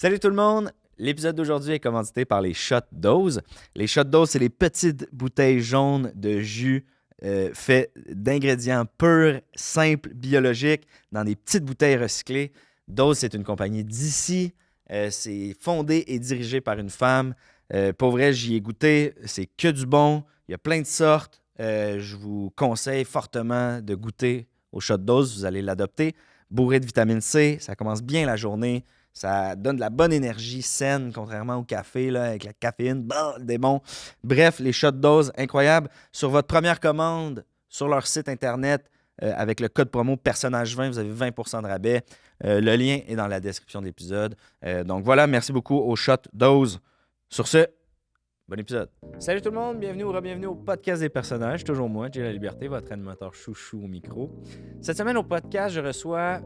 Salut tout le monde! L'épisode d'aujourd'hui est commandité par les Shot Dose. Les Shot Dose, c'est les petites bouteilles jaunes de jus faits d'ingrédients purs, simples, biologiques, dans des petites bouteilles recyclées. Dose, c'est une compagnie d'ici. C'est fondé et dirigé par une femme. Pour vrai, j'y ai goûté. C'est que du bon. Il y a plein de sortes. Je vous conseille fortement de goûter au Shot Dose. Vous allez l'adopter. Bourré de vitamine C, ça commence bien la journée. Ça donne de la bonne énergie saine, contrairement au café, là, avec la caféine, le démon. Bref, les Shot Dose, incroyables. Sur votre première commande, sur leur site Internet, avec le code promo personnage20, vous avez 20% de rabais. Le lien est dans la description de l'épisode. Donc voilà, merci beaucoup aux Shot Dose. Sur ce, bon épisode. Salut tout le monde, bienvenue ou re-bienvenue au podcast des personnages. Toujours moi, Jay La Liberté, votre animateur chouchou au micro. Cette semaine au podcast, je reçois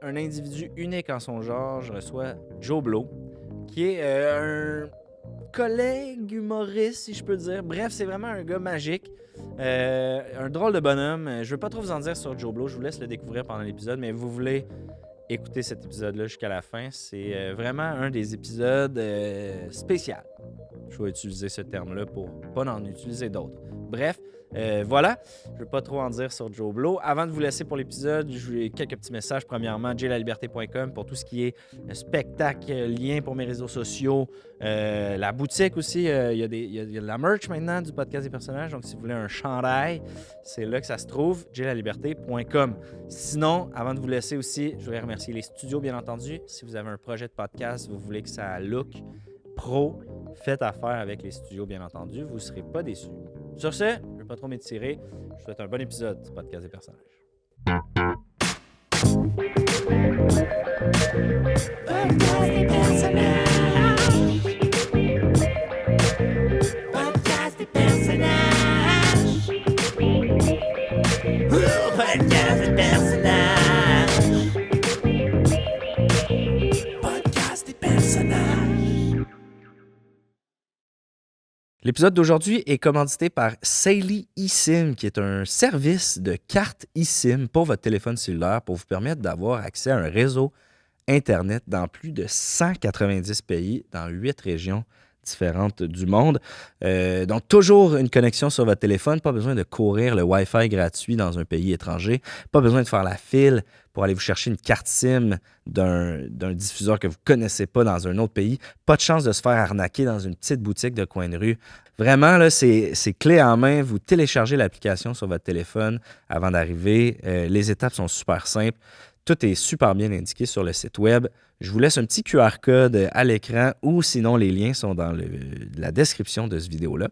un individu unique en son genre. Je reçois Joe Blow, qui est un collègue humoriste, si je peux dire. Bref, c'est vraiment un gars magique. Un drôle de bonhomme. Je ne veux pas trop vous en dire sur Joe Blow. Je vous laisse le découvrir pendant l'épisode, mais vous voulez écouter cet épisode-là jusqu'à la fin. C'est vraiment un des épisodes spéciaux. Je vais utiliser ce terme-là pour pas en utiliser d'autres. Bref, voilà. Je ne veux pas trop en dire sur Joe Blow. Avant de vous laisser pour l'épisode, j'ai quelques petits messages. Premièrement, jaylaliberté.com pour tout ce qui est spectacle, lien pour mes réseaux sociaux. La boutique aussi, il y a de la merch maintenant du podcast des personnages. Donc, si vous voulez un chandail, c'est là que ça se trouve, jaylaliberté.com. Sinon, avant de vous laisser aussi, je voudrais remercier les studios, bien entendu. Si vous avez un projet de podcast, vous voulez que ça look pro, faites affaire avec les studios, bien entendu. Vous ne serez pas déçus. Sur ce, je ne vais pas trop m'étirer. Je vous souhaite un bon épisode du podcast des personnages. Podcast des personnages. Podcast des personnages. Podcast des personnages. Podcast des personnages. L'épisode d'aujourd'hui est commandité par Saily eSIM, qui est un service de carte eSIM pour votre téléphone cellulaire pour vous permettre d'avoir accès à un réseau Internet dans plus de 190 pays, dans 8 régions différentes du monde. Donc, toujours une connexion sur votre téléphone, pas besoin de courir le Wi-Fi gratuit dans un pays étranger, pas besoin de faire la file pour aller vous chercher une carte SIM d'un diffuseur que vous ne connaissez pas dans un autre pays. Pas de chance de se faire arnaquer dans une petite boutique de coin de rue. Vraiment, là, c'est clé en main. Vous téléchargez l'application sur votre téléphone avant d'arriver. Les étapes sont super simples. Tout est super bien indiqué sur le site web. Je vous laisse un petit QR code à l'écran ou sinon les liens sont dans la description de cette vidéo-là.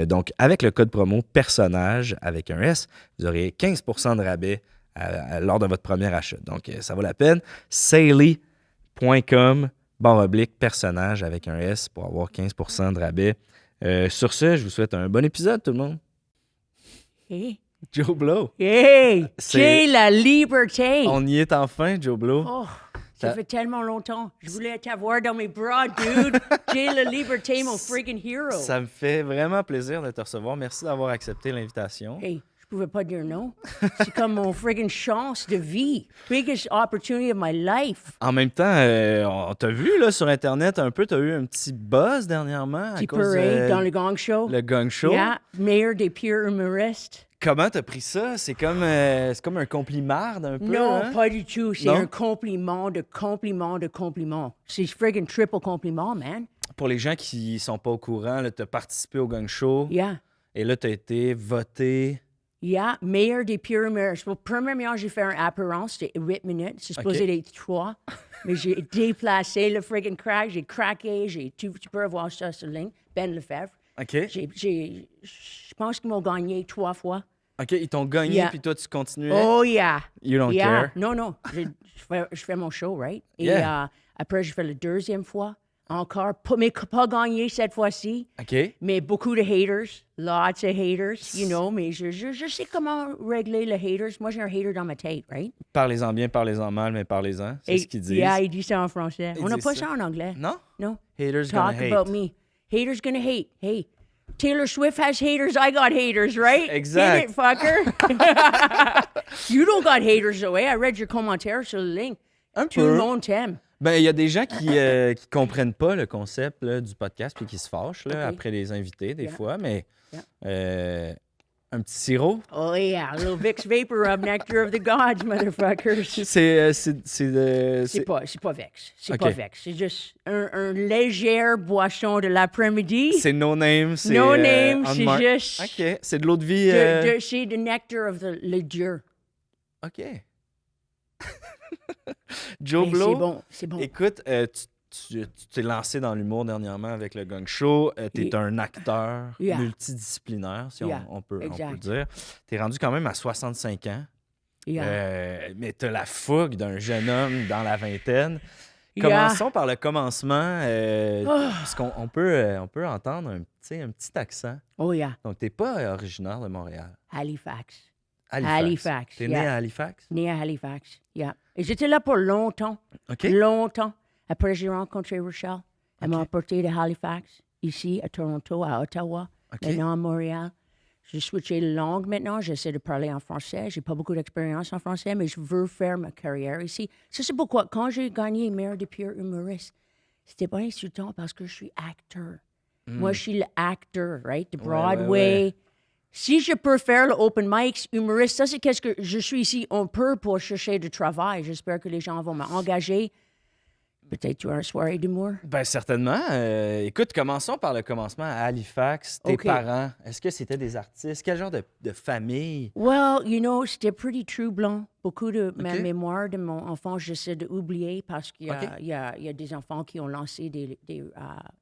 Donc, avec le code promo personnage avec un S, vous aurez 15% de rabais lors de votre premier achat. Donc, ça vaut la peine. Saily.com/personnage avec un S pour avoir 15% de rabais. Sur ce, je vous souhaite un bon épisode, tout le monde. Hey, Joe Blow. hey, C'est- Jay La Liberté. On y est enfin, Joe Blow. Oh, ça Ça- fait tellement longtemps. Je voulais t'avoir dans mes bras, dude. Jay La Liberté, mon freaking hero. Ça me fait vraiment plaisir de te recevoir. Merci d'avoir accepté l'invitation. Hey, je pouvais pas dire non. C'est comme mon freaking chance de vie. Biggest opportunity of my life. En même temps, on t'a vu là, sur Internet un peu, t'as eu un petit buzz dernièrement à Petit cause parade dans le Gang Show. le Gang Show. Yeah, meilleur des pires humoristes. Comment t'as pris ça? C'est comme un compliment un peu. Non, hein? pas du tout. C'est Non? un compliment de compliment de compliment. C'est freaking triple compliment, man. Pour les gens qui sont pas au courant, t'as participé au Gang Show Yeah. et là, t'as été voté. Yeah, meilleur des pires humoristes. Pour premièrement, j'ai fait un apparence de 8 minutes. C'est supposé OK. être 3. Mais j'ai déplacé le friggin' crack. J'ai craqué. Tu peux avoir ça sur ligne. Ben Lefebvre. OK? Je pense qu'ils m'ont gagné 3 fois. OK, ils t'ont gagné, Yeah. puis toi, tu continuais. Oh, yeah. You don't yeah. care. Non. Je fais mon show, right? Et Yeah. après, je fais la deuxième fois. Encore. Mais pas gagné cette fois-ci. OK. Mais beaucoup de haters, lots of haters, you know, mais je sais comment régler les haters. Moi, j'ai un hater dans ma tête, right? Parlez-en bien, parlez-en mal, mais parlez-en. C'est ce qu'ils disent. Yeah, il dit ça en français. Ils On n'a disent pas ça. ça en anglais. Non? Non. Haters gonna Talk hate. about me. Haters gonna hate. Hey, Taylor Swift has haters, I got haters, right? Exact. Get it, fucker? You don't got haters, though, eh? I read your commentaires sur le link. Un Tout le peu. monde t'aime. Ben, il y a des gens qui comprennent pas le concept là, du podcast puis qui se fâchent là, OK. après les invités, des Yeah. fois, mais Yeah. un petit sirop, Oh yeah, a little Vicks Vapor Rub, Nectar of the Gods, motherfuckers. c'est C'est pas Vex. C'est OK. pas Vex. C'est juste un légère boisson de l'après-midi. c'est no name, c'est No name, c'est unmarked. juste OK, c'est de l'eau de vie. c'est the nectar of le Dieu. OK. Joe Mais Blow. c'est bon, c'est bon. Écoute, tu t'es lancé dans l'humour dernièrement avec le Gang Show. Tu es Yeah. un acteur Yeah. multidisciplinaire, si Yeah. on peut Exact. le dire. Tu es rendu quand même à 65 ans, Yeah. mais tu as la fougue d'un jeune homme dans la vingtaine. Yeah. Commençons par le commencement, Ah. parce qu'on peut entendre un petit accent. Oh yeah, Donc, tu n'es pas originaire de Montréal. Halifax. Halifax. Halifax, Tu es yeah. né à Halifax? Né à Halifax, yeah. Et j'étais là pour longtemps, OK. longtemps. Après, j'ai rencontré Rochelle. Elle m'a OK. apporté de Halifax, ici, à Toronto, à Ottawa, OK. maintenant à Montréal. J'ai switché de langue maintenant. J'essaie de parler en français. J'ai pas beaucoup d'expérience en français, mais je veux faire ma carrière ici. Ça, c'est pourquoi, quand j'ai gagné Mère de Pierre humoriste, c'était pas insultant parce que je suis acteur. Moi, je suis l'acteur, right? De Hmm. Ouais, ouais, Broadway. ouais. Si je peux faire le open mics humoriste, ça, c'est qu'est-ce que je suis ici un peu pour chercher du travail. J'espère que les gens vont m'engager. Peut-être tu as une soirée d'humour. Ben certainement. Écoute, commençons par le commencement à Halifax. Tes OK. parents, est-ce que c'était des artistes? Quel genre de famille? Well, you know, c'était pretty troublant. Beaucoup de ma OK. mémoire de mon enfant, j'essaie d'oublier parce qu'il y a, OK. il y a des enfants qui ont lancé des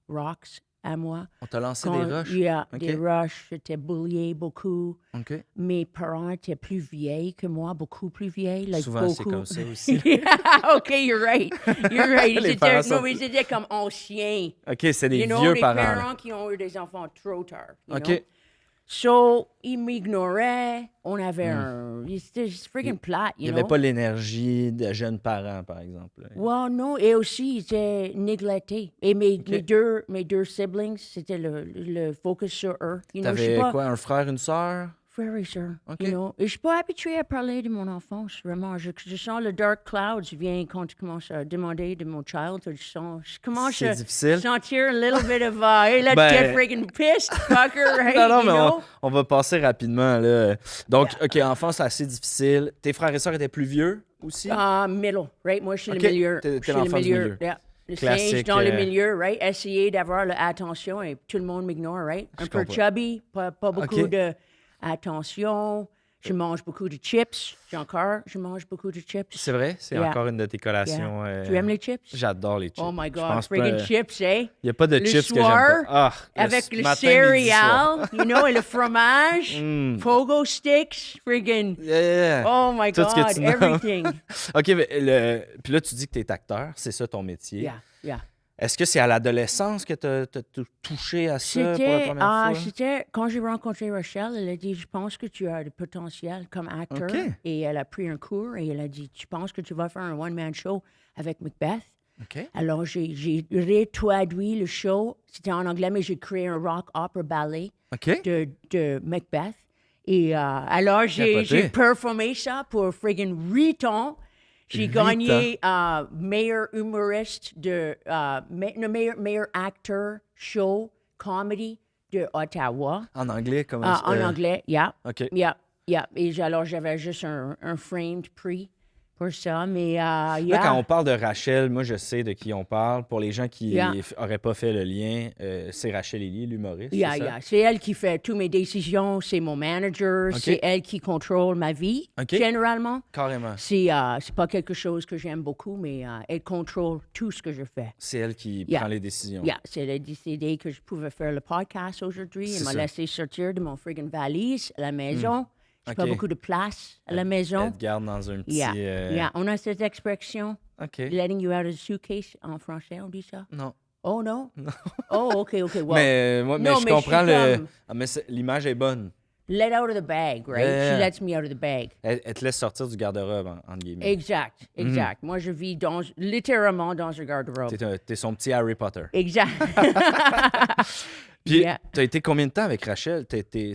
rocks à moi. On t'a lancé Quand des roches? il y a OK. des rushs, j'étais bullié beaucoup. OK. Mes parents étaient plus vieilles que moi, beaucoup plus vieilles. Like, Souvent, c'est beaucoup. comme ça aussi. Yeah, OK, you're right. You're right. Les Ils parents étaient, sont non, mais ils étaient comme anciens. OK, c'est des You know, vieux les parents. là. parents qui ont eu des enfants trop tard. you OK. know. So, ils m'ignoraient. On avait c'était freaking plate, Il you n'y avait know. pas l'énergie de jeunes parents, par exemple. Well, non, et aussi, ils étaient néglectés. Et mes deux siblings, c'était le focus sur eux. You know, je suis T'avais pas quoi, un frère, une sœur? frère et sœur, OK. you know. Et je suis pas habituée à parler de mon enfance, vraiment. Je sens le dark clouds vient quand tu commences à demander de mon child. Je commence C'est à difficile. sentir a little bit of, hey, let's Ben- get freaking pissed, fucker, right? Non, non, you mais know? on va passer rapidement. Là. Donc, OK, enfance assez difficile. Tes frères et sœurs étaient plus vieux aussi? Middle, right? Moi, je suis OK, le milieu. t'es Je suis l'enfant le du milieu. milieu. Yeah. Le Classique, singe dans le euh, milieu, right? Essayer d'avoir l'attention et tout le monde m'ignore, right? Un Je peu comprends. chubby, pas beaucoup OK. d'attention. Je mange beaucoup de chips. Je mange beaucoup de chips. C'est vrai? C'est Yeah. encore une de tes Yeah. collations. Tu aimes les chips? J'adore les chips. Oh my Je God, pense friggin' pas- chips, eh? Il n'y a pas de Le chips que j'aime soir, pas. Ah, avec le matin, midi, soir. céréal, you know, et le fromage, Mm. pogo sticks, friggin'. Yeah. Oh my Tout ce que God, tu nommes. everything. OK, mais puis là, tu dis que tu es acteur, c'est ça ton métier. Yeah, yeah. Est-ce que c'est à l'adolescence que tu as touché à ça pour la première fois? C'était quand j'ai rencontré Rochelle, elle a dit, je pense que tu as du potentiel comme acteur. OK. Et elle a pris un cours et elle a dit, tu penses que tu vas faire un one-man show avec Macbeth? OK. Alors, j'ai retraduit le show. C'était en anglais, mais j'ai créé un rock opera ballet OK. de Macbeth. Et alors, j'ai Capoté. performé ça pour friggin' 8 ans. J'ai 8 gagné meilleur humoriste meilleur acteur show comedy de Ottawa. En anglais, comment En anglais, yeah. OK. Yeah, yeah. Et alors, j'avais juste un framed prix pour ça, mais Là, yeah. quand on parle de Rachel, moi, je sais de qui on parle. Pour les gens qui Yeah. n'auraient pas fait le lien, c'est Rachel Élie, l'humoriste. Yeah, c'est ça? yeah. C'est elle qui fait toutes mes décisions, c'est mon manager, OK. c'est elle qui contrôle ma vie, OK. généralement. Carrément. C'est pas quelque chose que j'aime beaucoup, mais elle contrôle tout ce que je fais. C'est elle qui Yeah. prend les décisions. Yeah, c'est elle a décidé que je pouvais faire le podcast aujourd'hui. C'est Elle m'a ça. laissé sortir de mon friggin' valise à la maison. J'ai pas OK. beaucoup de place à la Elle maison. te garde dans un petit... Yeah, yeah. On a cette expression, OK. letting you out of the suitcase, en français, on dit ça? Non. Oh, non? Oh, OK, OK, well, Mais, moi, mais non, je mais je comprends suis le... comme- Ah, mais l'image est bonne. let out of the bag, right? Yeah. She lets me out of the bag. Elle te laisse sortir du garde-robe, entre guillemets. Exact, exact. Moi, je vis littéralement dans un garde-robe. T'es son petit Harry Potter. Exact. Puis, Yeah. t'as été combien de temps avec Rachel?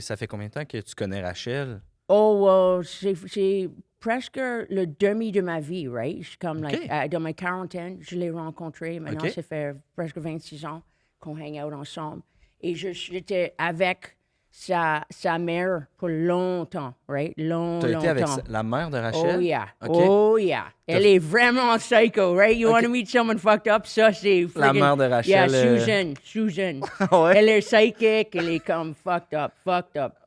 Ça fait combien de temps que tu connais Rachel? Oh, c'est presque le demi de ma vie, right? Je suis comme, OK. dans ma quarantaine, je l'ai rencontré. Maintenant, OK. ça fait presque 26 ans qu'on hang out ensemble. Et j'étais avec sa mère pour longtemps, right? T'as été avec Longtemps. la mère de Rachel? Oh yeah, OK. oh yeah. Elle est vraiment psycho, right? You want to meet someone fucked up? Ça, c'est La friggin- mère de Rachel, Yeah, Susan. Ouais. Elle est psychique, elle est comme fucked up,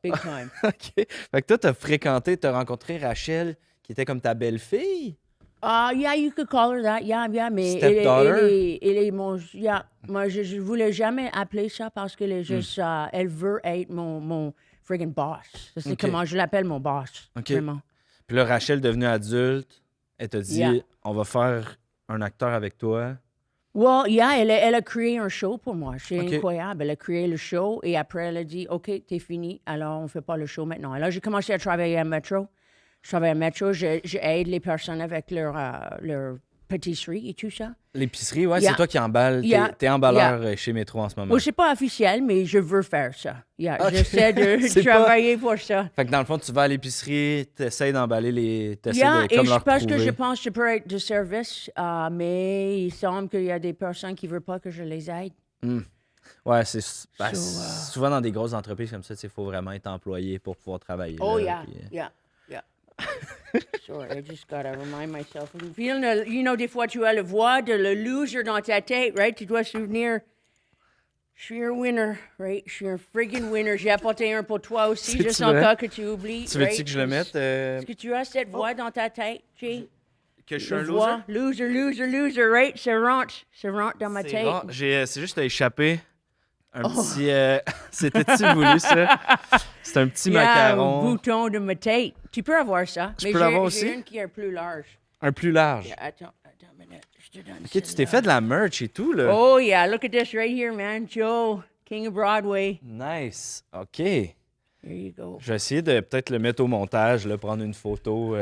big time. OK. Fait que toi, t'as rencontré Rachel, qui était comme ta belle-fille? Yeah, you could call her that. Yeah, mais Stepdaughter? elle est mon... Yeah, moi, je voulais jamais appeler ça parce qu'elle est juste... elle veut être mon friggin' boss. Ça, c'est OK. comment je l'appelle, mon boss. OK. Vraiment. Puis là, Rachel, devenue adulte, elle t'a dit, Yeah. on va faire un acteur avec toi. Well, yeah, elle a créé un show pour moi. C'est OK. incroyable. Elle a créé le show et après, elle a dit, OK, t'es fini, alors on fait pas le show maintenant. Alors, j'ai commencé à travailler à Metro. Je travaille à Metro, j'aide les personnes avec leur pâtisserie et tout ça. L'épicerie, ouais, Yeah. c'est toi qui emballes. Yeah. T'es emballeur chez Métro en ce moment. Moi, c'est pas officiel, mais je veux faire ça. Yeah, OK. j'essaie de C'est pas- travailler pour ça. Fait que dans le fond, tu vas à l'épicerie, t'essayes d'emballer les... T'essayes Yeah, de comme et leur parce que prouver. je pense que je peux être de service, mais il semble qu'il y a des personnes qui ne veulent pas que je les aide. Ouais, c'est souvent dans des grosses entreprises comme ça, il faut vraiment être employé pour pouvoir travailler. Oh, là, yeah, puis, yeah. Sorry, I just gotta remind myself. Des fois, tu as la voix de le loser dans ta tête, right? Tu dois souvenir, je suis un winner, right? Je suis un friggin' winner. J'ai apporté un pour toi aussi, C'est-tu juste en vrai? cas que tu oublies. Tu veux-tu right? que je le mette? Est-ce que tu as cette voix dans ta tête, Jay? Que je suis un La loser? voix, loser, right? Ça rentre dans ma C'est tête. rare. C'est juste échappé un petit... C'était-tu voulu, ça? C'est un petit Il y a un macaron. bouton de ma tête. Tu peux avoir ça. Je mais peux j'ai- l'avoir j'ai aussi? une qui est plus large. Un plus large. Attends une minute. Je te donne OK, tu t'es celle-là. fait de la merch et tout, là. Oh yeah, look at this right here, man. Joe, King of Broadway. Nice. OK. Here you go. Je vais essayer de peut-être le mettre au montage, là, prendre une photo,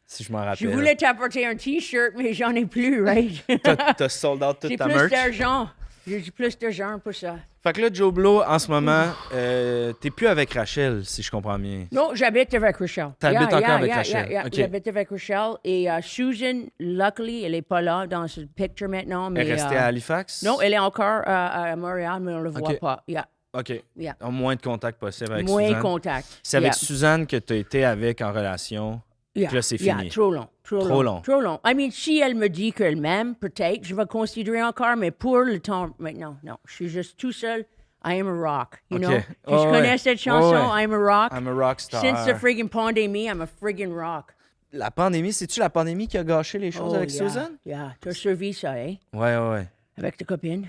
si je m'en Je rappelle. voulais t'apporter un t-shirt, mais j'en ai plus, right? T'as sold out toute J'ai ta plus merch. d'argent. J'ai plus d'argent pour ça. Fait que là, Joe Blow, en ce moment, t'es plus avec Rachel, si je comprends bien. Non, j'habite avec Rochelle. T'habites encore avec Rachel. OK. J'habite avec Rochelle. Et Susan, luckily, elle n'est pas là dans ce picture maintenant. Mais, Elle est restée à Halifax? Non, elle est encore à Montréal, mais on ne le voit OK. pas. Yeah. OK. Yeah. Au moins de contact possible avec Moins Suzanne. contact. C'est avec Yeah. Suzanne que tu as été avec en relation. Yeah. Puis là, c'est Yeah, fini. trop long. Trop long. Trop long. I mean, si elle me dit qu'elle m'aime, peut-être, je vais considérer encore, mais pour le temps maintenant, non. Je suis juste tout seul. I am a rock. You OK. know? Oh, je connais ouais. cette chanson, Oh, ouais. I'm a rock. I'm a rock star. Since the friggin' pandemic, I'm a friggin' rock. La pandémie, c'est-tu la pandémie qui a gâché les choses avec yeah. Suzanne? Yeah. Tu as survécu ça, hein? Ouais. Avec ta copine?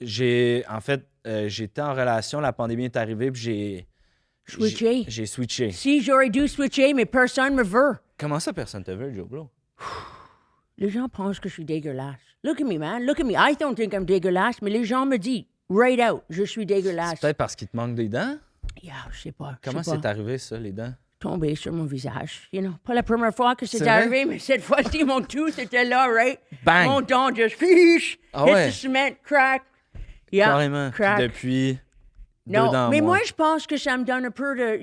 J'étais en relation, la pandémie est arrivée, puis Switché. j'ai switché. Si j'aurais dû switcher, mais personne me veut. Comment ça, personne te veut, Joe Blow? Les gens pensent que je suis dégueulasse. Look at me, man. Look at me. I don't think I'm dégueulasse, mais les gens me disent, right out, je suis dégueulasse. C'est peut-être parce qu'il te manque des dents? Yeah, je sais pas. Comment je sais c'est pas. arrivé, ça, les dents? Tombé sur mon visage. You know, pas la première fois que c'est C'est vrai? arrivé, mais cette fois-ci, mon tooth était là, right? Bang! Mon dent just fiche, Ah hit ouais? the cement, crack. Yeah, Carrément. crack. Puis depuis Non, deux dents en mais moins. moi, je pense que ça me donne un peu de...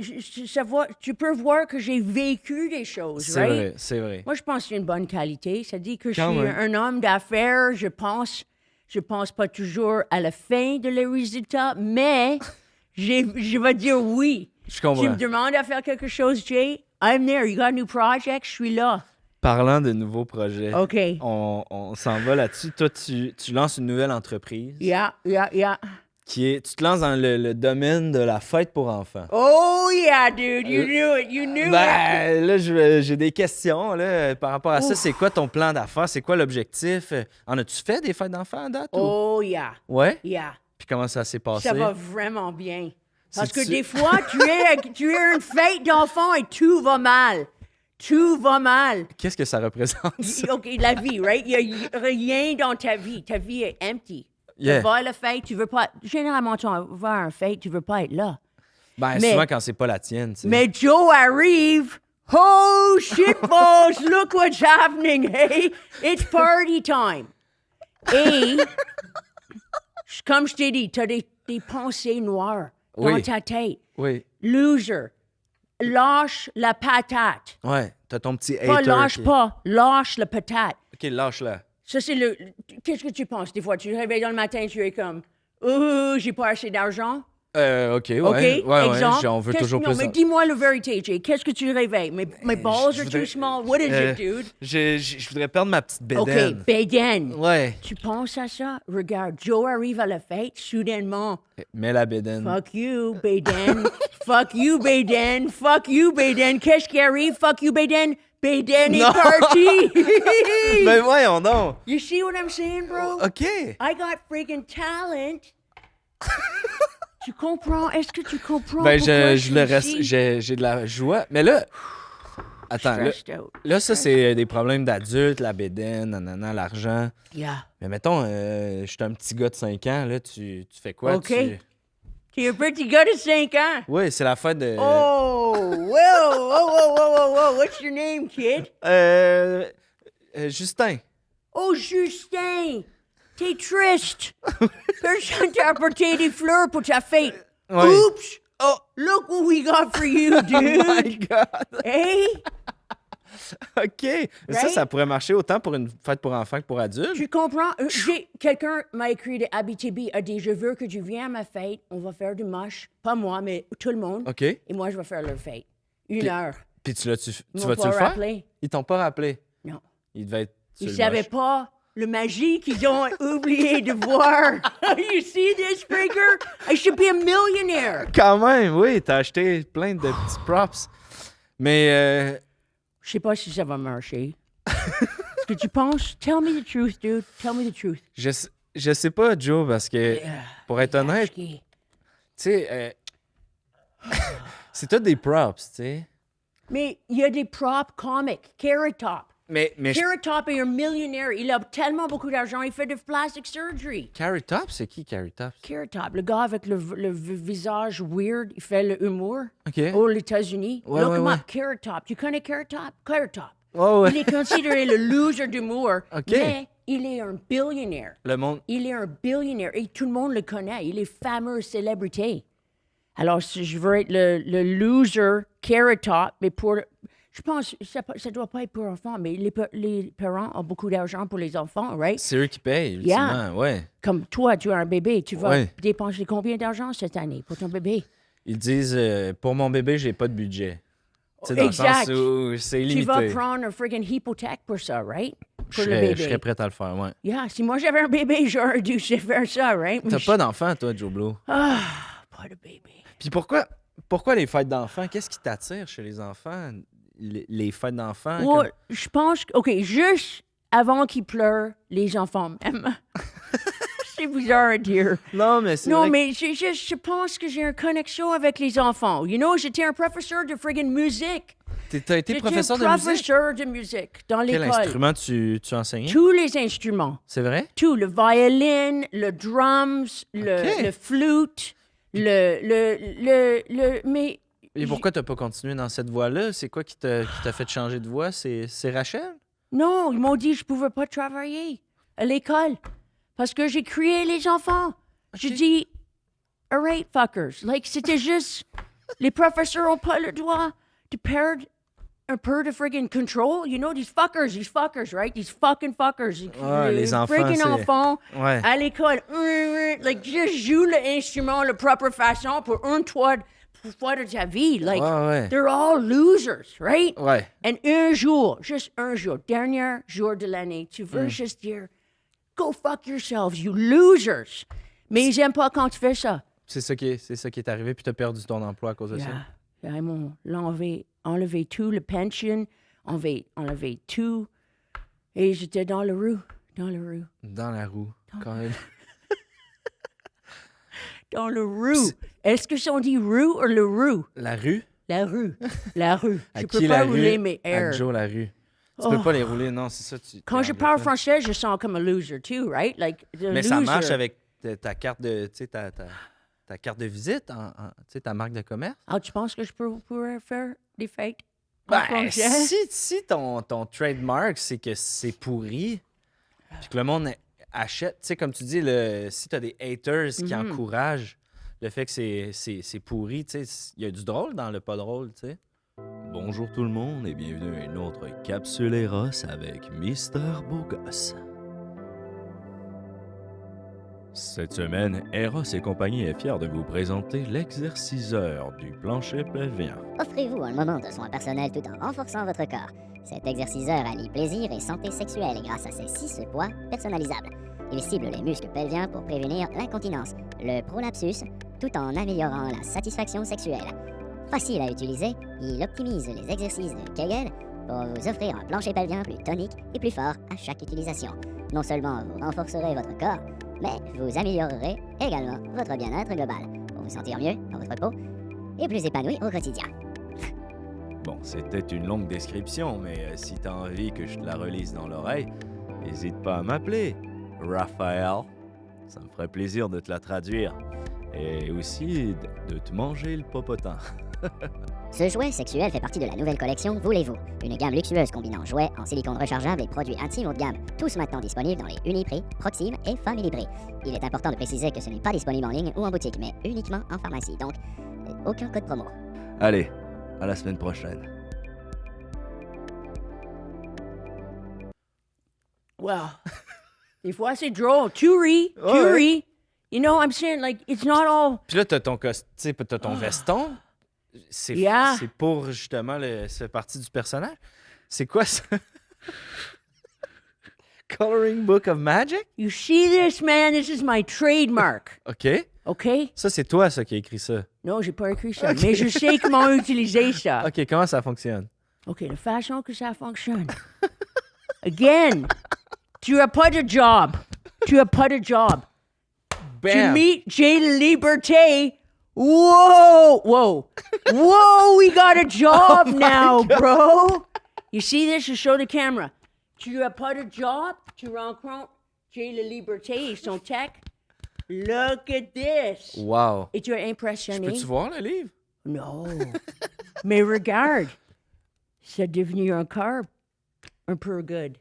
tu peux voir que j'ai vécu des choses, C'est right? vrai, c'est vrai. Moi, je pense que c'est une bonne qualité. Ça dit que je Quand suis même. un homme d'affaires. Je pense pas toujours à la fin de les résultats, mais je vais dire oui. Je Tu me comprends. demandes à faire quelque chose, Jay? I'm there. You got a new project? Je suis là. Parlant de nouveaux projets, OK. on s'en va là-dessus. Toi, tu lances une nouvelle entreprise Yeah. qui est... Tu te lances dans le domaine de la fête pour enfants. Oh, yeah, dude. You knew it. You knew it. Ben, là, j'ai des questions là, par rapport à ça. C'est quoi ton plan d'affaires? C'est quoi l'objectif? En as-tu fait des fêtes d'enfants à date? ou- Oh, yeah. Ouais? Yeah. Puis comment ça s'est passé? Ça va vraiment bien. Parce que C'est-tu- des fois, tu es à une fête d'enfant et tout va mal. Tout va mal. Qu'est-ce que ça représente, ça? OK, la vie, right? Il n'y a rien dans ta vie. Ta vie est empty. Yeah. Tu vas à la fête, tu veux pas... Généralement, tu vas à une fête, tu veux pas être là. Ben, Mais- souvent quand c'est pas la tienne, tu sais. Mais Joe arrive. Oh, shitballs, look what's happening, hey? It's party time. Et, comme je t'ai dit, tu as des pensées noires dans Oui. ta tête. Oui. Loser. lâche la patate. Ouais, t'as ton petit Pas hater. lâche pas, lâche la patate. OK, lâche-la. Ça, c'est le... Qu'est-ce que tu penses? Des fois, tu te réveilles dans le matin, tu es comme... Oh, j'ai pas assez d'argent. OK, ouais. OK? Ouais, Exemple. on veut Qu'est-ce- toujours non, plus. mais dis-moi la vérité, Jay. Qu'est-ce que tu réveilles? My balls je are voudrais- too small. What is it, dude? Je voudrais perdre ma petite OK, bédaine. bédaine. Ouais. Tu penses à ça? Regarde, Joe arrive à la fête, soudainement. Mets la bédaine. Fuck you, Baden. Fuck you, Baden. Fuck you, Baden. Qu'est-ce qui arrive? Fuck you, Baden. Baden est Non. parti. Ben voyons donc. You see what I'm saying, bro? OK. I got freaking talent. Tu comprends? Est-ce que tu comprends? Ben pourquoi je le suis reste. ici? J'ai de la joie. Mais là. Attends, là, Stressed out. ça, c'est des problèmes d'adultes, la bédaine, nanana, l'argent. Yeah. Mais mettons, je suis un petit gars de 5 ans, là, tu fais quoi? OK. T'es un petit gars de 5 ans. Oui, c'est la fête de... Oh, whoa. What's your name, kid? Justin. Oh, Justin. T'es triste. Personne t'a apporté des fleurs pour ta fête. Ouais. Oops. Oh! Look what we got for you, dude. Oh my God! Hey, OK. Ça, Right? ça pourrait marcher autant pour une fête pour enfants que pour adultes. tu comprends? Quelqu'un m'a écrit de Abitibi, a dit, je veux que tu viennes à ma fête, on va faire du moche. Pas moi, mais tout le monde. OK. Et moi, je vais faire leur fête. Une heure. Puis tu Ils m'ont vas-tu pas le faire? rappelé. Ils t'ont pas rappelé. Non. Ils devaient être sur Ils le savaient moche. pas le magie qu'ils ont oublié de voir. You see this, Breaker? I should be a millionaire. Quand même, oui. T'as acheté plein de petits props. Mais... Je sais pas si ça va marcher. Est-ce que tu penses? Tell me the truth, dude. Tell me the truth. Je sais pas, Joe, parce que, pour être honnête, tu Ashki. sais, c'est tout des props, tu sais. Mais il y a des props comiques. Carrot Top. Mais Carrot Top est un millionnaire. Il a tellement beaucoup d'argent, il fait de plastic surgery. Carrot Top, c'est qui Carrot Top? Carrot Top, le gars avec le visage weird, il fait le humour OK. aux États-Unis. Ouais, Look ouais, him ouais. up, Carrot Top. Tu connais Carrot Top? Carrot Top. Oh, ouais. Il est considéré le loser d'humour, OK. mais il est un billionnaire. Le monde... Il est un billionnaire et tout le monde le connaît. Il est fameux célébrité. Alors, si je veux être le loser Carrot Top, mais pour... Je pense que ça ne doit pas être pour enfants, mais les parents ont beaucoup d'argent pour les enfants, right? C'est eux qui payent, ultimement, ouais. Comme toi, tu as un bébé, tu vas Ouais. dépenser combien d'argent cette année pour ton bébé? Ils disent, pour mon bébé, j'ai pas de budget. Tu sais, dans Exact. le sens où c'est Tu limité. vas prendre un friggin' hypothèque pour ça, right? Pour le Je bébé. serais prêt à le faire, ouais. Yeah, si moi j'avais un bébé, j'aurais dû faire ça, right? T'as pas d'enfant, toi, Joe Blow. Ah, pas de bébé. Puis pourquoi les fêtes d'enfants? Qu'est-ce qui t'attire chez les enfants? Les fêtes d'enfants? Ouais, je pense que, OK, juste avant qu'ils pleurent, les enfants m'aiment. C'est bizarre à dire. Non, mais c'est Non, vrai mais je pense que j'ai une connexion avec les enfants. You know, j'étais un professeur de friggin' musique. t'as été J'étais professeur de un musique? professeur de musique dans Quel l'école. instrument tu enseignais? Tous les instruments. C'est vrai? Tout. Le violin, le drums, OK. le flûte, mais Et pourquoi t'as pas continué dans cette voie-là? C'est quoi qui t'a fait changer de voie? C'est Rachel? non, ils m'ont dit que je pouvais pas travailler à l'école parce que j'ai crié les enfants. J'ai dit, all right, fuckers. Like, c'était juste, les professeurs ont pas le droit de perdre un peu de friggin' control. You know, these fuckers, right? These fucking fuckers. Ouais, les enfants, friggin' c'est- enfants Ouais. à l'école. Like, juste joue l'instrument de la propre façon pour une fois de ta vie. Like, Ouais. they're all losers, right? Ouais. And un jour, juste un jour, dernier jour de l'année, tu veux juste dire, go fuck yourselves, you losers. Mais ils aiment pas quand tu fais ça. C'est ça qui est arrivé, puis t'as perdu ton emploi à cause de ça. Yeah. Ils m'ont enlevé tout, le pension, enlevé tout. Et j'étais dans la rue. Dans la roue. Quand même. Dans le rue. Est-ce que on dit rue ou le rue? La rue? La rue. La rue. À Je qui peux la pas rue? rouler mes À airs. Joe, la rue. Tu peux pas les rouler, non, c'est ça. Quand t'es je parle anglophone. français, je sens comme un loser too, right? Like, the Mais ça marche loser. avec ta carte de, tu sais, ta carte de visite, tu sais, ta marque de commerce. Ah, tu penses que je pourrais faire des fêtes en Ben, français? si ton trademark, c'est que c'est pourri, puis que le monde achète, tu sais, comme tu dis, si t'as des haters qui encouragent le fait que c'est pourri, tu sais, il y a du drôle dans le pas drôle, tu sais. Bonjour tout le monde et bienvenue à une autre capsule Eros avec Mister Beaugosse. Cette semaine, Eros et compagnie est fier de vous présenter l'exerciceur du plancher pelvien. Offrez-vous un moment de soins personnels tout en renforçant votre corps. Cet exerciceur allie plaisir et santé sexuelle grâce à ses 6 poids personnalisables. Il cible les muscles pelviens pour prévenir l'incontinence, le prolapsus, tout en améliorant la satisfaction sexuelle. Facile à utiliser, il optimise les exercices de Kegel pour vous offrir un plancher pelvien plus tonique et plus fort à chaque utilisation. Non seulement vous renforcerez votre corps, mais vous améliorerez également votre bien-être global pour vous sentir mieux dans votre peau et plus épanoui au quotidien. Bon, c'était une longue description, mais si t'as envie que je te la relise dans l'oreille, n'hésite pas à m'appeler, Raphaël. Ça me ferait plaisir de te la traduire. Et aussi de te manger le popotin. Ce jouet sexuel fait partie de la nouvelle collection Voulez-vous, une gamme luxueuse combinant jouets en silicone rechargeable et produits intimes haut de gamme, tous maintenant disponibles dans les Uniprix, Proxime et Family Prix. Il est important de préciser que ce n'est pas disponible en ligne ou en boutique, mais uniquement en pharmacie, donc aucun code promo. Allez, à la semaine prochaine. Well, des fois, c'est drôle. Tu ris. You know, I'm saying, like, it's not all... Puis là, t'as ton t'as ton veston. C'est Yeah. c'est pour justement ça fait partie du personnage. C'est quoi ça? Coloring Book of Magic? You see this, man? This is my trademark. OK. OK? Ça, c'est toi, ça, qui a écrit ça. Non, j'ai pas écrit ça, mais je sais comment utiliser ça. OK, comment ça fonctionne? OK, la façon que ça fonctionne. Again, tu as pas de job. Tu as pas de job. Tu Bam! meet Jay Liberté. Whoa, we got a job now, bro. You see this? Je show the camera. Tu as pas de job, tu rencontres Jay Liberté et son tech. Look at this. Wow. Et tu es impressionné? Peux-tu voir le livre? Non. Mais regarde, c'est devenu encore un peu good.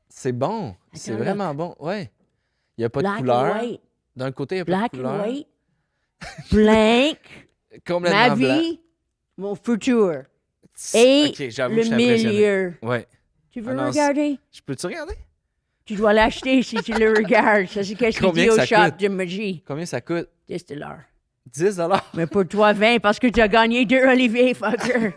C'est bon. C'est Attends, vraiment bon. Ouais. Il n'y a pas Black de couleur. and white. D'un côté, il n'y a pas Black de couleur. and white. Blank. Complètement Ma blanc. vie, mon futur. Et OK, j'avoue le que je suis impressionné. milieu. Ouais. Tu veux Ah non, regarder? Je peux-tu regarder? Tu dois l'acheter si tu le regardes. Ça, c'est qu'est-ce qu'il Combien dit que au ça shop coûte? de magie. Combien ça coûte? 10 $. 10 $. Mais pour toi, 20 parce que tu as gagné 2 oliviers, fucker.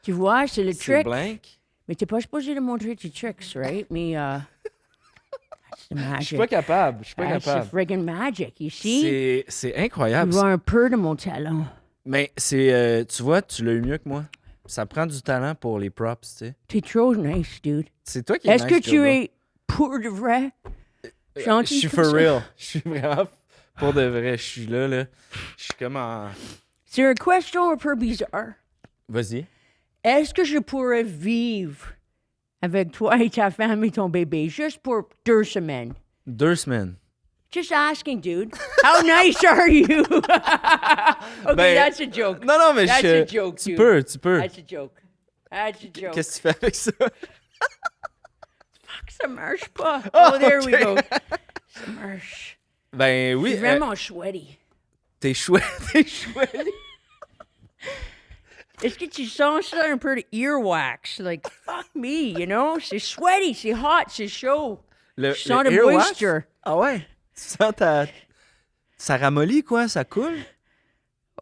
Tu vois, c'est le C'est trick. blank. Mais t'es pas supposé de montrer tes tricks, right? Mais, that's the Je magic. suis pas capable. Je suis pas That's the capable. friggin' magic, you see? C'est Tu incroyable. vois un peu de mon talent. Mais c'est... tu vois, tu l'as eu mieux que moi. Ça prend du talent pour les props, tu sais. T'es trop nice, dude. C'est toi qui es Est-ce nice, que tu Gilda. es pour de vrai? Je Gentil suis comme for ça? real. Je suis vraiment pour de vrai. Je suis là. Je suis comme en... C'est une question un peu bizarre. Vas-y. Est-ce que je pourrais vivre avec toi et ta femme et ton bébé juste pour 2 semaines? 2 semaines. Just asking, dude. How nice are you? Okay, Ben, that's a joke. Non, mais That's a joke, tu dude. peux, tu peux. That's a joke. That's a joke. Qu'est-ce que tu fais avec ça? Fuck, ça marche pas. Oh, there we ok. go. Ça marche. Ben oui. C'est vraiment chouette. T'es chouette, t'es chouette. Est-ce que tu sens ça un peu de earwax? Like, fuck me, you know? C'est sweaty, c'est hot, c'est chaud. Le, Je sens le le earwax? moisture. Ah ouais? Tu sens ta... Ça ramollit, quoi? Ça coule?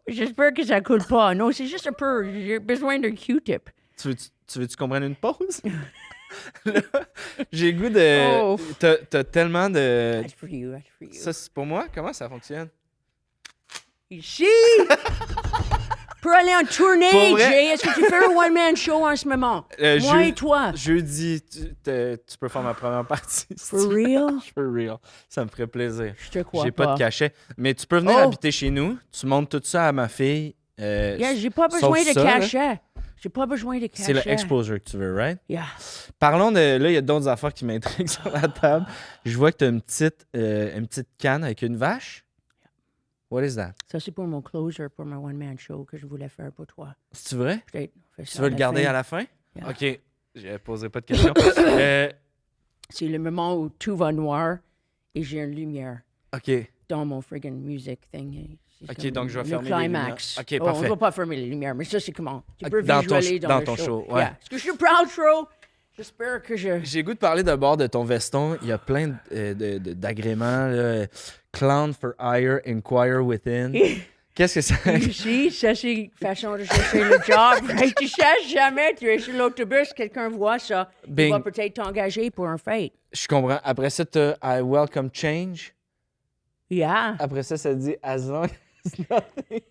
J'espère que ça coule pas. Non, c'est juste un peu. J'ai besoin d'un Q-tip. Tu veux-tu qu'on prenne une pause? Là, j'ai le goût de... Oh. T'as tellement de... That's for you, that's for you. Ça, c'est pour moi? Comment ça fonctionne? Ici! Pour aller en tournée, Pour vrai? Jay, est-ce que tu fais un one-man show en ce moment? Moi et toi. Jeudi, tu peux faire ma première partie. For real? For real. Ça me ferait plaisir. Je te crois J'ai pas. pas de cachet. Mais tu peux venir Oh. habiter chez nous. Tu montres tout ça à ma fille. Yeah, j'ai pas sauf besoin de ça, là. cachet. J'ai pas besoin de cachet. C'est le exposure que tu veux, right? Yeah. Parlons de... Là, il y a d'autres affaires qui m'intriguent sur la table. Je vois que tu as une petite canne avec une vache. What is that? Ça, c'est pour mon closer, pour mon one-man show que je voulais faire pour toi. C'est vrai? Peut-être on fait ça Tu veux à le la garder fin. à la fin? Yeah. OK. Je poserai pas de questions. C'est le moment où tout va noir et j'ai une lumière. OK. dans mon friggin' music thing. C'est OK, comme donc je vais le fermer climax. les lumières. OK, On parfait. ne va pas fermer les lumières, mais ça, c'est comment? Tu peux Dans ton visualiser sh- dans dans ton le show, ouais. Yeah. Est-ce que je suis proud, Tro? J'espère que je... J'ai goût de parler d'abord de ton veston. Il y a plein d'agréments. Là. Clown for hire, inquire within. Qu'est-ce que ça... Ici, ça, c'est façon de chercher le job. Right? Tu cherches jamais, tu es sur l'autobus, quelqu'un voit ça, il Bing. va peut-être t'engager pour un fête. Je comprends. Après ça, tu I welcome change. Yeah. Après ça dit as long as nothing.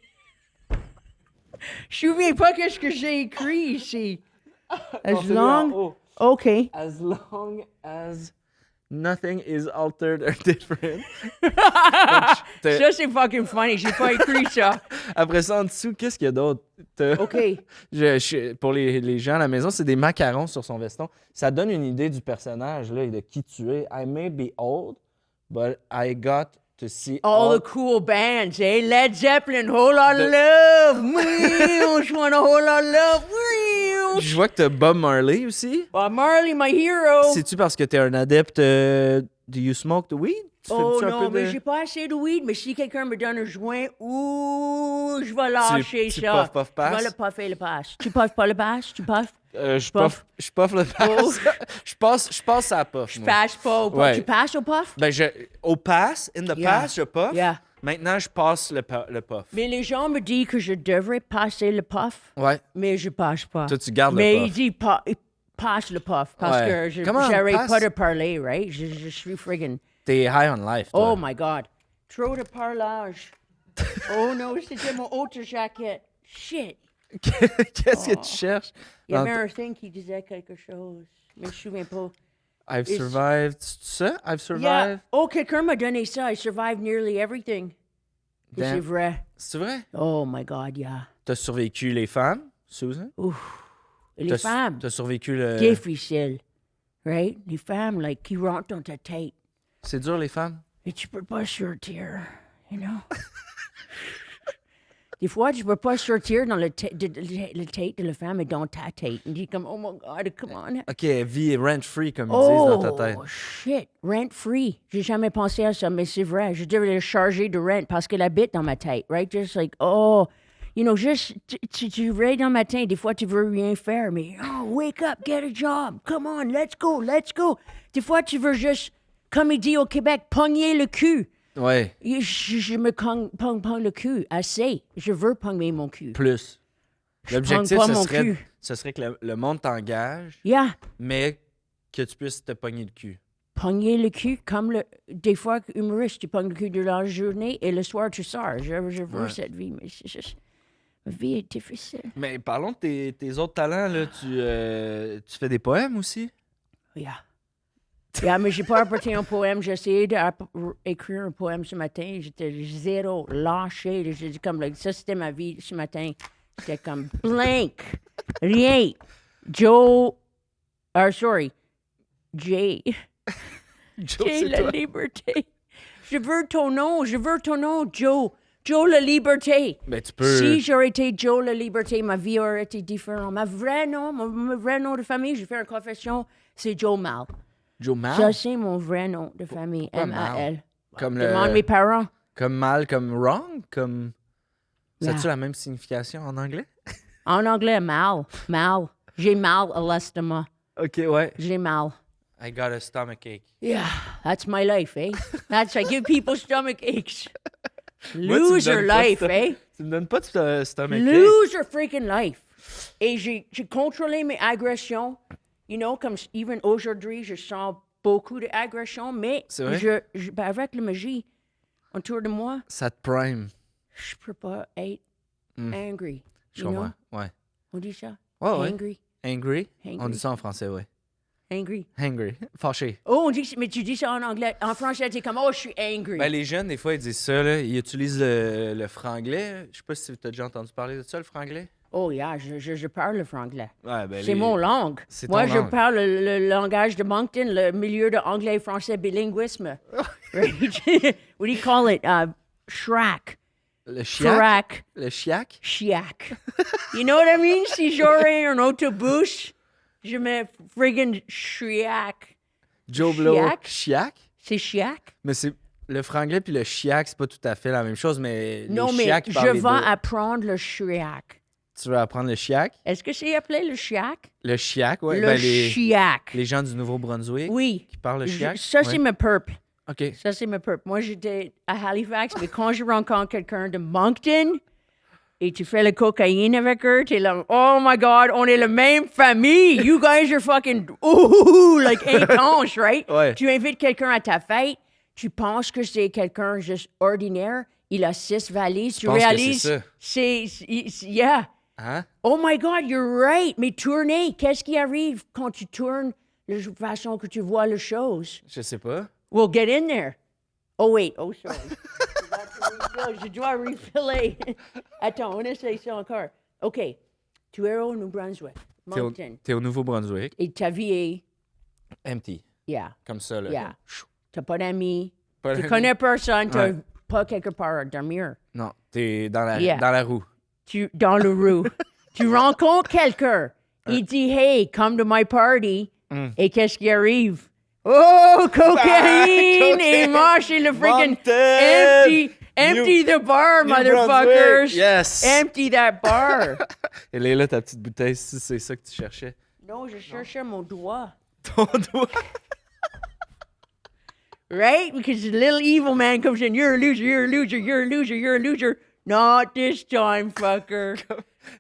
Je me souviens pas qu'est-ce que j'ai écrit ici. Non, As c'est lui en long... haut. OK. As long as nothing is altered or different. Ça, c'est fucking funny. J'ai pas écrit ça. Après ça, en dessous, qu'est-ce qu'il y a d'autre? OK. Pour les gens à la maison, c'est des macarons sur son veston. Ça donne une idée du personnage là, et de qui tu es. I may be old, but I got to see All the cool bands, eh? Led Zeppelin, Whole Lot of Love. Je want a whole lot of love. Je vois que t'as Bob Marley aussi. Bob Marley, my hero. C'est-tu parce que t'es un adepte do you smoke the weed? Tu Oh fais-tu un non, peu de- mais j'ai pas assez de weed, mais si quelqu'un me donne un joint, ouh, je vais lâcher tu ça. puff, pass? Je vais le puffer le pass. Tu puffes pas le pass? Tu puffes? Je puff. puff le pass. je passe à la puff. Je moi. passe pas au puff. Ouais. Tu passes au puff? Ben, au pass, in the Yeah. pass, je puff. Yeah. Maintenant, je passe le puff. Mais les gens me disent que je devrais passer le puff, Ouais. mais je passe pas. Toi, tu gardes le mais puff. il dit passe le puff parce Ouais. que Comment on j'arrête passe? pas de parler, right? Je suis friggin'. T'es high on life, toi. Oh my God. Trop de parlage. Oh non, c'était mon autre jaquette. Shit. Qu'est-ce que tu cherches? Il y avait Dans un thing qui disait quelque chose, mais je me souviens pas. I've It's- survived. C'est ça? I've survived? Yeah. Oh, quelqu'un m'a donné ça. I survived nearly everything. Et Damn. c'est vrai. C'est vrai? Oh my God, yeah. T'as survécu les femmes, Susan? Et les femmes, T'as survécu le... difficile. Right? Les femmes, like, qui rentrent dans ta tête. C'est dur, les femmes? Et tu peux pas sortir, you know? Des fois, tu peux pas sortir dans le tête de la femme et dans ta tête. On dit comme, oh my God, come on. OK, vie rent-free, comme ils disent dans ta tête. Oh, shit, rent-free. J'ai jamais pensé à ça, mais c'est vrai. Je devrais le charger de rent parce qu'elle habite dans ma tête, right? Just like, oh, you know, juste, tu réveilles dans le matin, des fois, tu veux rien faire, mais, oh, wake up, get a job. Come on, let's go, let's go. Des fois, tu veux juste, comme il dit au Québec, pogner le cul. Ouais, Je me pogne le cul assez. Je veux pogner mon cul. plus. L'objectif, pogne pas ce mon serait, cul. ce serait que le monde t'engage, Yeah. mais que tu puisses te pogner le cul. Pogner le cul, comme des fois, humoriste, tu pognes le cul de la journée et le soir, tu sors. Je veux Ouais. cette vie, mais c'est juste... Ma vie est difficile. Mais parlons de tes autres talents, là. Tu fais des poèmes aussi? Yeah. Yeah, mais j'ai pas apporté un poème. J'ai essayé d'écrire un poème ce matin. J'étais zéro, lâché. J'ai dit comme, like, ça, c'était ma vie ce matin. C'était comme blank. Rien. Joe... sorry. Jay. Joe, Jay, c'est la toi. liberté. Je veux ton nom, Joe. Joe, la liberté. Ben, tu peux... Si j'aurais été Joe, la liberté, ma vie aurait été différente. Mon vrai nom de famille, j'ai fait une confession, c'est Joe Mal. Joe Mal? Ça, c'est mon vrai nom de famille, Pourquoi M-A-L. Comme Demande mes parents. Comme mal, comme wrong? Comme... Ça Yeah. a-tu la même signification en anglais? En anglais, mal. J'ai mal à l'estomac. OK, ouais. J'ai mal. I got a stomachache. Yeah, that's my life, eh? I give people stomach aches. Moi, tu me Loser donnes pas life, de- eh? Tu me donnes pas de stomachache. Loser freaking life. Et j'ai contrôlé mes agressions. You know, comme even aujourd'hui, je sens beaucoup d'agressions, mais C'est vrai? ben, avec la magie autour de moi, Ça te prime. je peux pas être angry. Je you know? comprends. Ouais. On dit ça? Ouais, ouais. Angry. Angry? Angry. On dit ça en français, ouais. Angry. Angry. Fâché. Oh, on dit, mais tu dis ça en anglais. En français, t'es comme, oh, je suis angry. Ben, les jeunes, des fois, ils disent ça, là. Ils utilisent le franglais. Je sais pas si tu as déjà entendu parler de ça, le franglais. Oh, yeah, je parle le franglais. Ouais, ben, C'est mon langue. C'est Moi, ton je langue. parle le langage de Moncton, le milieu de anglais et français bilinguisme. Right? What do you call it? Shrek. Le chiac. Frac. Le chiac. Chiac. You know what I mean? Si j'aurais un autobus, je mets friggin' chiac. Joe Blow. Chiac? Chiac. C'est chiac? Mais c'est. Le franglais puis le chiac, c'est pas tout à fait la même chose, mais Non, les mais chiacs je parlent les vais deux. apprendre le chiac. Tu veux apprendre le chiac? Est-ce que c'est appelé le chiac? Le chiac, ouais. Le Ben, chiac. les gens du Nouveau-Brunswick Oui. qui parlent le chiac. Ça, c'est Ouais. ma peuple. OK. Ça, c'est ma peuple. Moi, j'étais à Halifax, mais quand je rencontre quelqu'un de Moncton et tu fais la cocaïne avec eux, t'es là, oh my God, on est la même famille. You guys are fucking, ooh, like intense, right? Ouais. Tu invites quelqu'un à ta fête, tu penses que c'est quelqu'un juste ordinaire, il a 6 valises, tu penses que réalises, c'est ça. yeah. Hein? Oh my God, you're right. Mais tourner, qu'est-ce qui arrive quand tu tournes de la façon que tu vois les choses? Je sais pas. We'll get in there. Oh, wait. Oh, sorry. Je dois refiler. Attends, on essaye ça encore. OK. Tu es au New Brunswick, Moncton. T'es au Nouveau-Brunswick. Et ta vie est... Empty. Yeah, Comme ça, là. yeah. T'as pas d'amis. Pas Tu d'amis. connais personne. T'as Ouais. pas quelque part à dormir. Non, t'es dans la, Yeah. dans la roue. Dans le rue. Tu rencontres quelqu'un. Il dit, hey, come to my party. Et qu'est-ce qui arrive? Oh, cocaïne! Et moi, c'est le freaking Moncton! empty the bar, New motherfuckers! Brunswick, yes! Empty that bar! Elle est là, ta petite bouteille, si c'est ça que tu cherchais. Non, je cherchais mon doigt. Ton doigt. Right? Because the little evil man comes in, you're a loser, you're a loser, you're a loser, you're a loser. Not this time, fucker.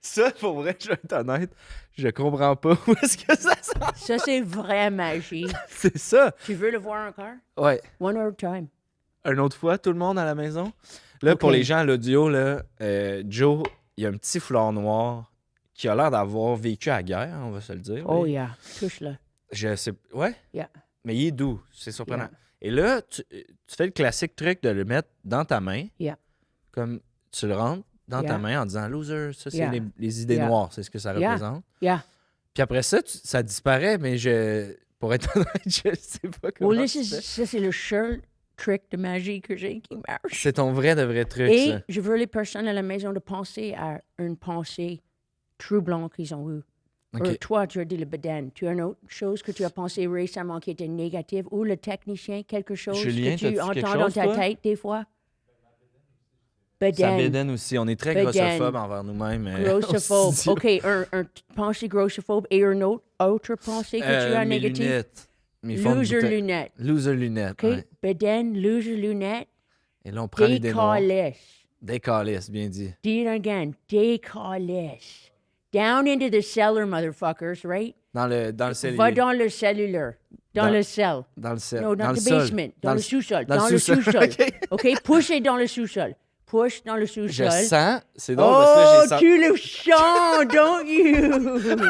Ça, pour vrai, je vais être honnête, je comprends pas où est-ce que ça sort. Ça, c'est vraie magie. C'est ça. Tu veux le voir encore? Ouais. One more time. Une autre fois, tout le monde à la maison. Là, Ok. pour les gens à l'audio, là, Joe, il y a un petit foulard noir qui a l'air d'avoir vécu à la guerre, on va se le dire. Oh, Mais yeah. Touche-le. Je sais. Ouais? Yeah. Mais il est doux, c'est surprenant. Yeah. Et là, tu fais le classique truc de le mettre dans ta main. Yeah. Comme tu le rentres dans ta Yeah. main en disant loser, ça c'est Yeah. les idées Yeah. noires, c'est ce que ça Yeah. représente. Yeah. Puis après ça, ça disparaît, mais pour être honnête, je sais pas comment. Well, tu fais. ça, c'est le seul trick de magie que j'ai qui marche. C'est ton vrai de vrai truc, Et ça. je veux les personnes à la maison de penser à une pensée troublante qu'ils ont eue. OK. Toi, tu as dit le bedaine. Tu as une autre chose que tu as pensé récemment qui était négative ou le technicien, quelque chose Julien, que tu t'as-tu quelque entends dans chose, ta toi? tête des fois? Ça Bedaine. bédaine aussi. On est très Bedaine. grossophobe envers nous-mêmes. Grossophobe. on se dit- OK, un pensée grossophobe et une autre pensée que tu as mes négative? lunettes. Mes fonds de Loser bouteille. lunettes. Loser lunettes, OK? ouais. Bedaine, loser lunettes, Et là, on prend les noirs. décalisse. Décalisse, bien dit. Do it again. Décalisse. Down into the cellar, motherfuckers, right? Dans le Va cellulaire. dans le cellulaire. Dans le cell. Dans le sel. No, dans not le the sol. basement. Dans le sous-sol. Dans le sous-sol. sous-sol. OK. OK? Push dans le sous-sol. Push dans le Je sous-sol. sens. C'est drôle parce que là, Oh, j'ai senti. tu le sens, don't you?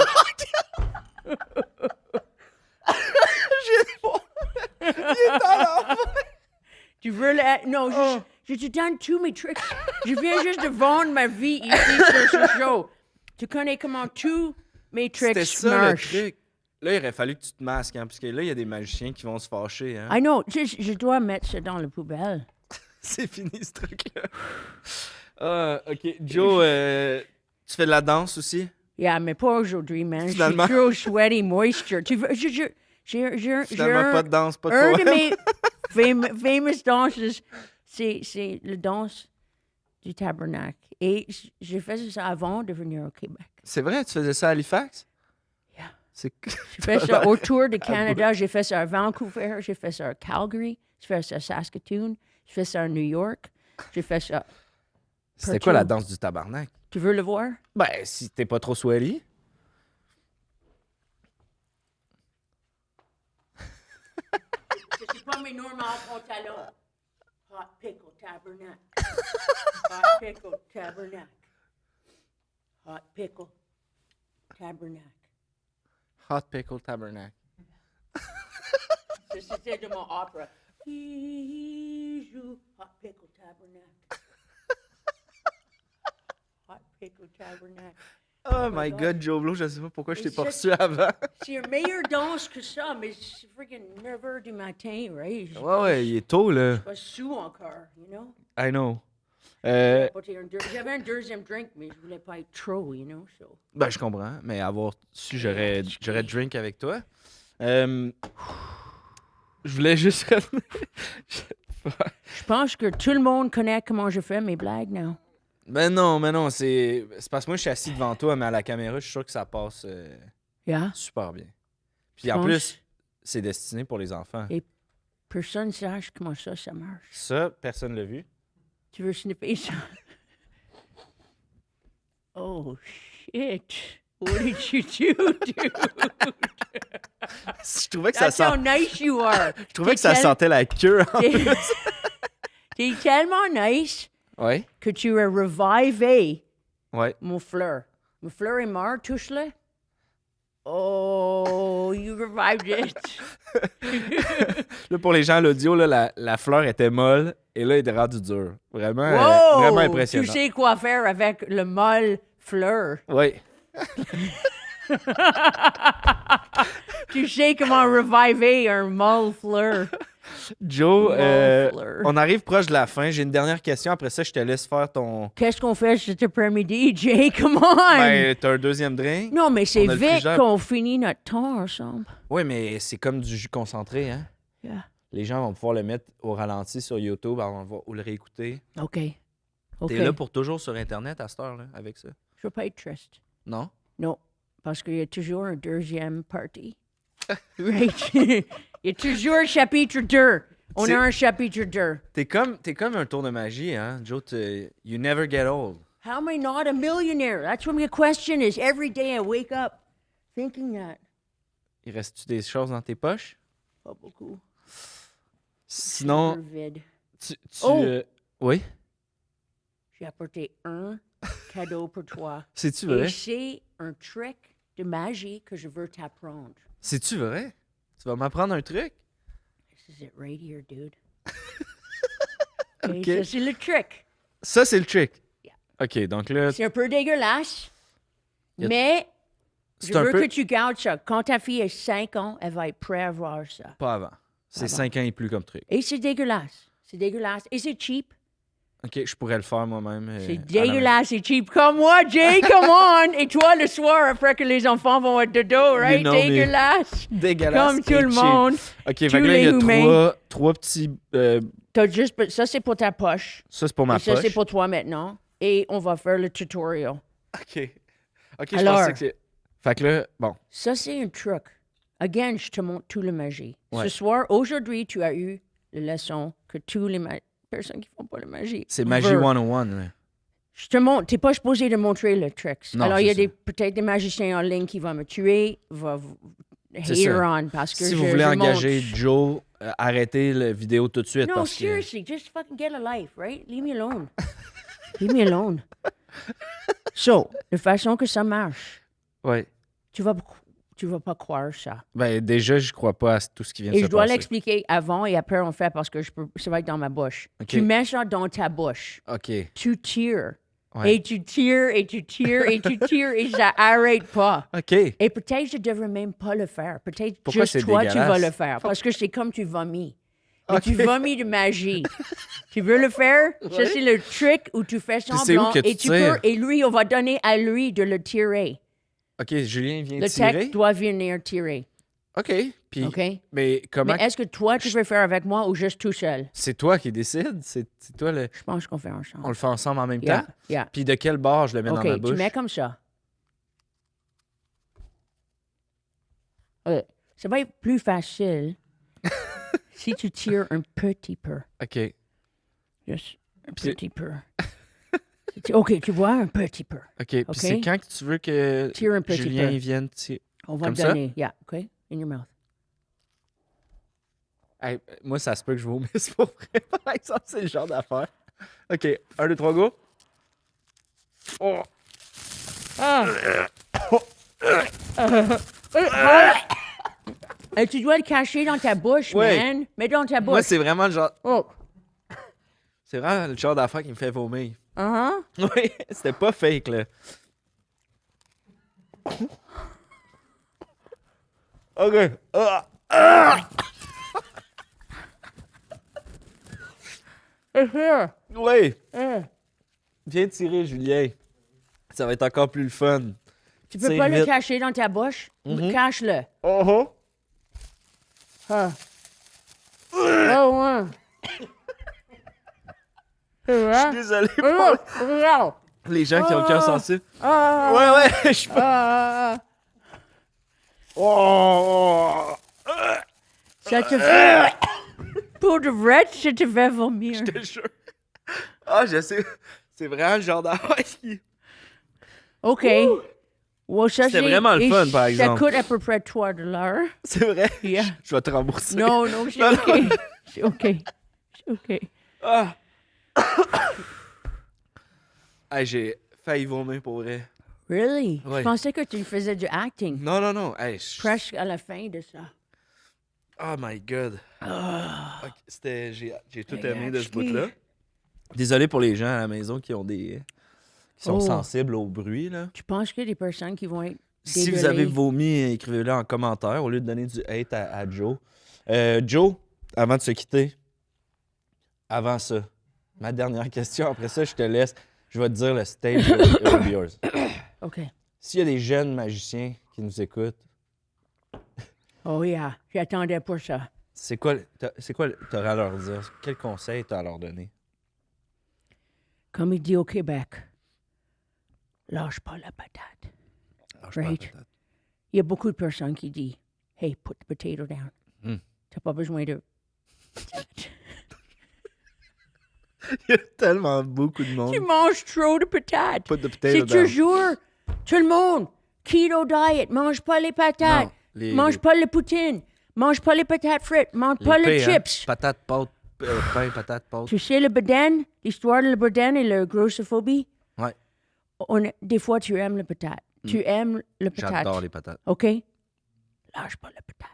Tu veux la... Non, Oh. je te donne tous mes tricks. Je viens juste de vendre ma vie ici sur ce show. Tu connais comment tous mes tricks C'était ça le marchent. truc. Là, il aurait fallu que tu te masques, hein, parce que là, il y a des magiciens qui vont se fâcher. Hein. I know. Je dois mettre ça dans la poubelle. C'est fini, ce truc-là. OK. Joe, tu fais de la danse aussi? Yeah, mais pas aujourd'hui, man. Finalement. Je suis trop sweaty, moisture. Tu veux... J'ai Finalement, pas de danse, pas de un de poème. mes famous danses, c'est le danse du tabernacle. Et j'ai fait ça avant de venir au Québec. C'est vrai, tu faisais ça à Halifax? Yeah. C'est... J'ai fait ça autour du Canada. J'ai fait ça à Vancouver. J'ai fait ça à Calgary. J'ai fait ça à Saskatoon. J'ai fait ça à New York. J'ai fait ça... C'était quoi la danse du tabarnak? Tu veux le voir? Ben, si t'es pas trop sweaty. C'est pas mes normaux pantalons. Hot pickle tabernacle. Hot pickle tabernacle. Hot pickle tabernacle. Hot Pickle Tabernacle. Ça, c'était de mon opéra. Qui joue Hot pickle tabernacle. Hot pickle tabernacle. Oh my God, Joe Blow, je sais pas pourquoi je t'ai Mais pas c'est- reçu avant. C'est une meilleure danse que ça, mais c'est freaking 9h du matin, right? Je Ouais, il est tôt, là. suis pas sous encore, you know? I know. J'avais un deuxième drink, mais je voulais pas être trop, you know? So. Ben, je comprends, mais avoir su, j'aurais drink avec toi. Je voulais juste Je pense que tout le monde connaît comment je fais mes blagues, now. Mais non, c'est parce que moi, je suis assis devant toi, mais à la caméra, je suis sûr que ça passe Yeah? super bien. Puis Je en pense- plus, c'est destiné pour les enfants. Et- Personne ne sache comment ça marche. Ça, personne l'a vu. Tu veux snipper ça? Oh, shit. What did you do, dude? Je trouvais que ça That's how sent... nice you are. Je trouvais que ça sentait la queue. T'es tellement nice Ouais. que tu as revivé Ouais. mon fleur. Mon fleur est mort, touche-le. Oh, you revived it. Là, pour les gens à l'audio, là, la fleur était molle et là, elle est rendue dure. Vraiment, Wow! vraiment impressionnant. Tu sais quoi faire avec le molle fleur. Oui. Tu sais comment reviver un molle fleur. Joe, Muffler. on arrive proche de la fin. J'ai une dernière question. Après ça, je te laisse faire ton... Qu'est-ce qu'on fait cet après-midi, Jay? Come on! Ben, t'as un deuxième drink? non, mais c'est on a le vite frigidaire. qu'on finit notre temps ensemble. Oui, mais c'est comme du jus concentré, hein? Yeah. Les gens vont pouvoir le mettre au ralenti sur YouTube ou le réécouter. OK. OK. T'es là pour toujours sur Internet à cette heure-là, avec ça? Je veux pas être triste. Non? Non, parce qu'il y a toujours un deuxième party. Right? Il y a toujours un chapitre 2. On C'est- a un chapitre 2. T'es comme un tour de magie, hein? Joe, you never get old. How am I not a millionaire? That's what my question is. Every day I wake up thinking that. Il reste-tu des choses dans tes poches? Pas beaucoup. Sinon, Super vide. tu Oh! oui? J'ai apporté un cadeau pour toi. C'est-tu Et vrai? c'est un trick de magie que je veux t'apprendre. C'est-tu vrai? Tu vas m'apprendre un truc? This is it right here, dude. Okay, Ok. ça, c'est le trick. Ça, c'est le trick. Yeah. OK, donc là, C'est un peu dégueulasse, Y a- mais je c'est un veux peu... que tu gardes ça. Quand ta fille a 5 ans, elle va être prête à voir ça. Pas avant. C'est Avant. 5 ans et plus comme truc. Et c'est dégueulasse. C'est dégueulasse. Et c'est cheap. OK, je pourrais le faire moi-même. C'est à la maison. dégueulasse et cheap. Comme moi, Jay, come on! Et toi, le soir, après que les enfants vont être de dos, right? non, mais- Dégueulasse. Dégueulasse. Comme tout et le cheap. monde. OK, fait tous que là, il y les a humains. trois petits... T'as juste... Ça, c'est pour ta poche. ça, c'est pour ma Et ça, poche. c'est pour toi maintenant. Et on va faire le tutorial. OK. OK, je Alors. pensais que c'est... Fait que là, bon. Ça, c'est un truc. Again, je te montre tout le magie. Ouais. Ce soir, aujourd'hui, tu as eu la leçon que tous les personnes qui font pas la magie. C'est Magie veulent. 101, là. Je te montre. T'es pas supposé de montrer le tricks. Non, Alors, il y a c'est ça. peut-être des magiciens en ligne qui vont me tuer, vont C'est hater ça. on parce que Si je, vous voulez je engager montre. Joe, arrêtez la vidéo tout de suite No, parce que... seriously, just fucking get a life, right? Leave me alone. Leave me alone. So, de façon que ça marche, Ouais. tu vas pas croire ça. Ben, déjà, je crois pas à tout ce qui vient de Et se je dois passer. l'expliquer avant et après on fait parce que ça va être dans ma bouche. Ok. Tu mets ça dans ta bouche. OK. Tu tires. Ouais. Et tu tires, et tu tires, et tu tires, et ça arrête pas. OK. Et peut-être je devrais même pas le faire. Peut-être Pourquoi juste c'est toi, tu vas dégueulasse? le faire. Parce que c'est comme tu vomis. Mais Ok. tu vomis de magie. Tu veux le faire? Ça, c'est le trick où tu fais c'est où semblant que tu et tu tires? peux. Et lui, on va donner à lui de le tirer. OK, Julien vient Le tirer. tech doit venir tirer. OK. Puis, OK? mais comment... Mais est-ce que toi, tu veux faire avec moi ou juste tout seul? C'est toi qui décides? C'est toi le... Je pense qu'on fait ensemble. On le fait ensemble en même Yeah, temps? yeah. Puis de quel bord je le mets dans ma OK, bouche? tu mets comme ça. Ça va être plus facile si tu tires un petit peu. OK. Juste un Puis- petit peu. OK, tu vois, un petit peu. OK. Puis OK. c'est quand que tu veux que Tire un petit Julien peu. il vienne tirer? On va Comme te ça? donner. Yeah, OK? In your mouth. Hey, moi, ça se peut que je vomisse pour vrai. Par exemple, c'est le genre d'affaire. OK. 1, 2, 3, go. Oh. Et tu dois le cacher dans ta bouche, Ouais. man. Mets dans ta Moi, bouche. c'est vraiment le genre... Oh. C'est vraiment le genre d'affaire qui me fait vomir. Uh-huh. Oui, c'était pas fake, là. OK. Et here. Oui. Eh. Viens tirer, Julien. Ça va être encore plus le fun. Tu peux Tire pas le vite. cacher dans ta bouche? Cache-le. Oh, Ah. Oh, ouais. Je suis désolé pour les gens qui ont le cœur sensible. Ouais, je peux. Oh! Ça te fait... Pour de vrai, ça te fait vomir. Je te jure. Ah, je sais. C'est vraiment le genre d'affaire qui... OK. Ouais, ça, C'était vraiment le fun, par exemple. Ça coûte à peu près $3. C'est vrai? Yeah. Je vais te rembourser. Non, c'est Non, OK. non. C'est OK. C'est OK. Ah! Hey, j'ai failli vomir pour vrai. Really? Ouais. Je pensais que tu faisais du acting. Non. Hey, Presque à la fin de ça. Oh my God. Ok, c'était... J'ai tout Hey, aimé de ce actually- bout-là. Désolé pour les gens à la maison qui ont des... qui sont Oh. sensibles au bruit, là. Tu penses qu'il y a des personnes qui vont être Si vous dégueulées? avez vomi, écrivez-le en commentaire au lieu de donner du hate à Joe. Joe, avant de se quitter, avant ça, ma dernière question, après ça, je te laisse. Je vais te dire le stage will be yours. OK. S'il y a des jeunes magiciens qui nous écoutent, Oh yeah, j'attendais pour ça. c'est quoi t'auras à leur dire? Quel conseil t'as à leur donner? Comme il dit au Québec, lâche pas la patate. Right. Il y a beaucoup de personnes qui disent, hey, put the potato down. Hmm. T'as pas besoin de... Il y a tellement beaucoup de monde. Tu manges trop de patates. Put the C'est potato down. toujours tout le monde. Keto diet, mange pas les patates. Non, les- mange les- pas les poutines. Mange pas les patates frites. Mange pas les L'épée, hein? chips. Patate, pâte, pain, patate, pâte. Tu sais le bedaine, l'histoire de le bedaine et la grossophobie? Ouais, Des fois, tu aimes le patate. Tu aimes le patate. j'adore les patates. OK? Lâche pas la patate.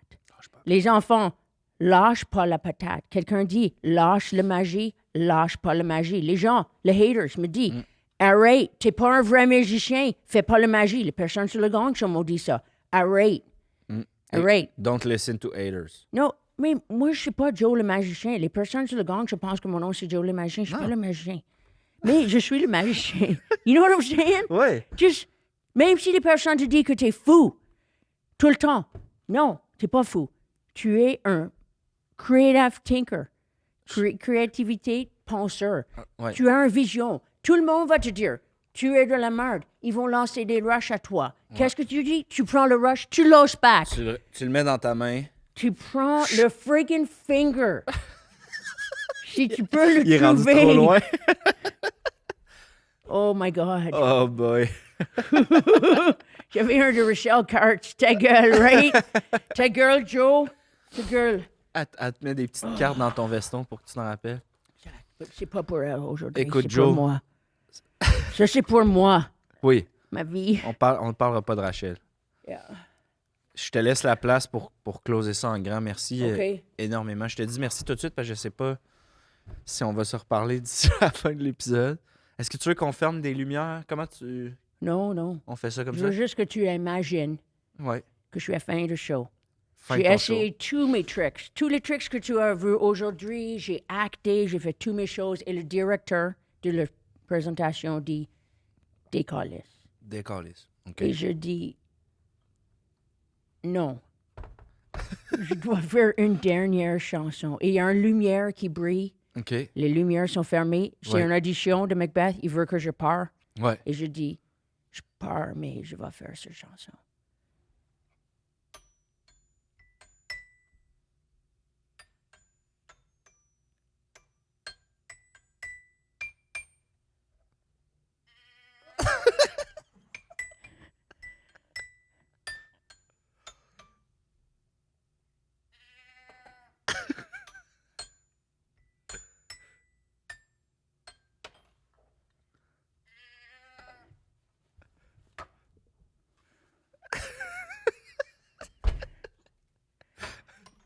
Les enfants, lâche pas la patate. Quelqu'un dit, lâche la magie, lâche pas la magie. Les gens, les haters, me disent, arrête, t'es pas un vrai magicien, fais pas la magie. Les personnes sur le gang show m'ont dit ça. Arrête. Arrête. Don't listen to haters. Non, mais moi, je suis pas Joe le magicien. Les personnes sur le gang, je pense que mon nom, c'est Joe le magicien. Je suis pas le magicien. Mais je suis le magicien. You know what I'm saying? Ouais. Just, même si les personnes te disent que t'es fou, tout le temps. Non, t'es pas fou. Tu es un creative thinker. Créativité, penseur. Ouais. Tu as une vision. Tout le monde va te dire, tu es de la merde. Ils vont lancer des rushs à toi. Qu'est-ce que tu dis? Tu prends le rush, tu lâches back. Tu le mets dans ta main. Tu prends le friggin' finger. Si tu peux le Il est rendu trouver. trop loin. Oh my God. Oh boy. J'avais un de Rochelle Carts. Ta gueule, right? Ta gueule, Joe. Ta gueule. Elle te met des petites cartes dans ton veston pour que tu t'en rappelles. C'est pas pour elle aujourd'hui. Écoute, c'est Joe. pour moi. Ça, c'est pour moi. Oui, Ma vie. on ne parlera pas de Rachel. Yeah. Je te laisse la place pour closer ça en grand. Merci OK. énormément. Je te dis merci tout de suite parce que je sais pas si on va se reparler d'ici la fin de l'épisode. Est-ce que tu veux qu'on ferme des lumières? Comment Non. on fait ça comme Je ça? veux juste que tu imagines Ouais. que je suis à la fin du show. Fin J'ai de ton show. essayé tous mes tricks. Tous les tricks que tu as vus aujourd'hui, j'ai acté, j'ai fait toutes mes choses. Et le directeur de la présentation dit décalisse. Décalisse. OK. Et je dis non. Je dois faire une dernière chanson. Et il y a une lumière qui brille. OK. Les lumières sont fermées. C'est Ouais. une audition de Macbeth. Il veut que je pars. Ouais. Et je dis, je pars, mais je vais faire cette chanson.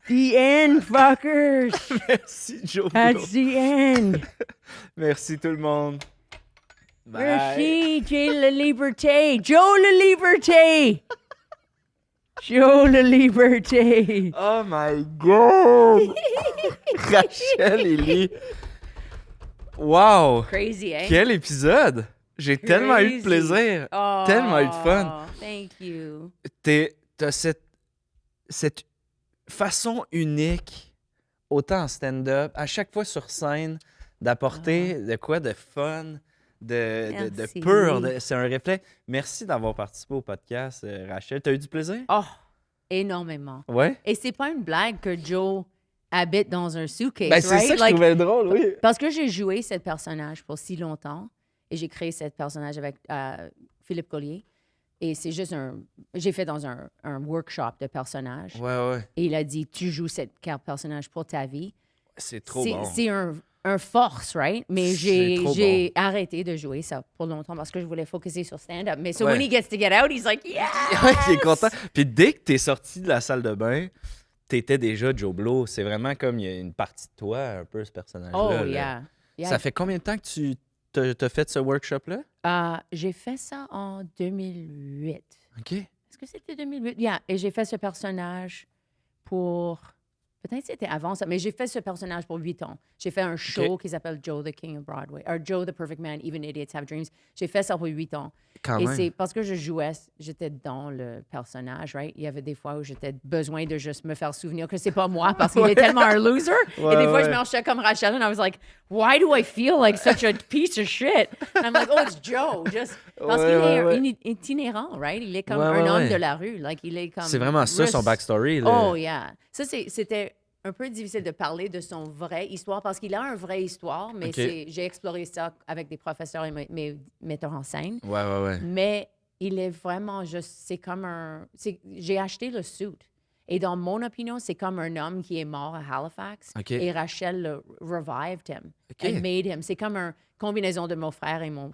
The end, fuckers. Merci, Joe. That's the end. Merci tout le monde. Bye. Merci, Jay La Liberté. Joe La Liberté. Joe La Liberté. Oh my God! Rachel Élie. Wow! Crazy, eh? Quel épisode! J'ai tellement eu de Crazy. plaisir. Oh, Tellement eu de fun. Thank you. T'as cette façon unique, autant en stand-up, à chaque fois sur scène, d'apporter de quoi de fun, de Merci. pur. C'est un réflexe. Merci d'avoir participé au podcast, Rachel. T'as eu du plaisir? Oh, énormément. Ouais. Et c'est pas une blague que Joe habite dans un suitcase, Ben, c'est right? ça que je trouvais drôle, oui. Parce que j'ai joué ce personnage pour si longtemps et j'ai créé ce personnage avec Philippe Collier. Et c'est juste j'ai fait dans un workshop de personnages. Ouais. Et il a dit, tu joues cette carte personnage pour ta vie. C'est trop bon. C'est un force, right? Mais C'est trop j'ai arrêté de jouer ça pour longtemps parce que je voulais focuser sur stand-up. Mais so Ouais. when he gets to get out, he's like, yeah! Ouais, il est content. Puis dès que t'es sorti de la salle de bain, t'étais déjà Joe Blow. C'est vraiment comme il y a une partie de toi, un peu, ce personnage-là. Oh, là. yeah. Yeah. Ça fait combien de temps que tu t'as fait ce workshop-là? J'ai fait ça en 2008. OK. Est-ce que c'était 2008? Yeah. Et j'ai fait ce personnage pour... Peut-être que c'était avant ça, mais j'ai fait ce personnage pour 8 ans. J'ai fait un show qui s'appelle Joe the King of Broadway, or Joe the Perfect Man, Even Idiots Have Dreams. J'ai fait ça pour 8 ans. Quand Et même. c'est parce que j'étais dans le personnage, right? Il y avait des fois où j'étais besoin de juste me faire souvenir que c'est pas moi parce qu'il est tellement un loser. Ouais, et des fois, je ouais. marchais comme Rachel and I was like, why do I feel like such a piece of shit? And I'm like, oh, it's Joe. Just parce qu'il est itinérant, right? Il est comme un homme de la rue. Like, il est comme... C'est vraiment ça, son backstory. Là. Oh, yeah. Ça, c'était un peu difficile de parler de son vraie histoire parce qu'il a une vraie histoire, mais OK. j'ai exploré ça avec des professeurs et mes metteurs en scène. Ouais. Mais il est vraiment juste, c'est comme j'ai acheté le suit. Et dans mon opinion, c'est comme un homme qui est mort à Halifax. OK. Et Rachel le revived him. OK. And made him. C'est comme une combinaison de mon frère et mon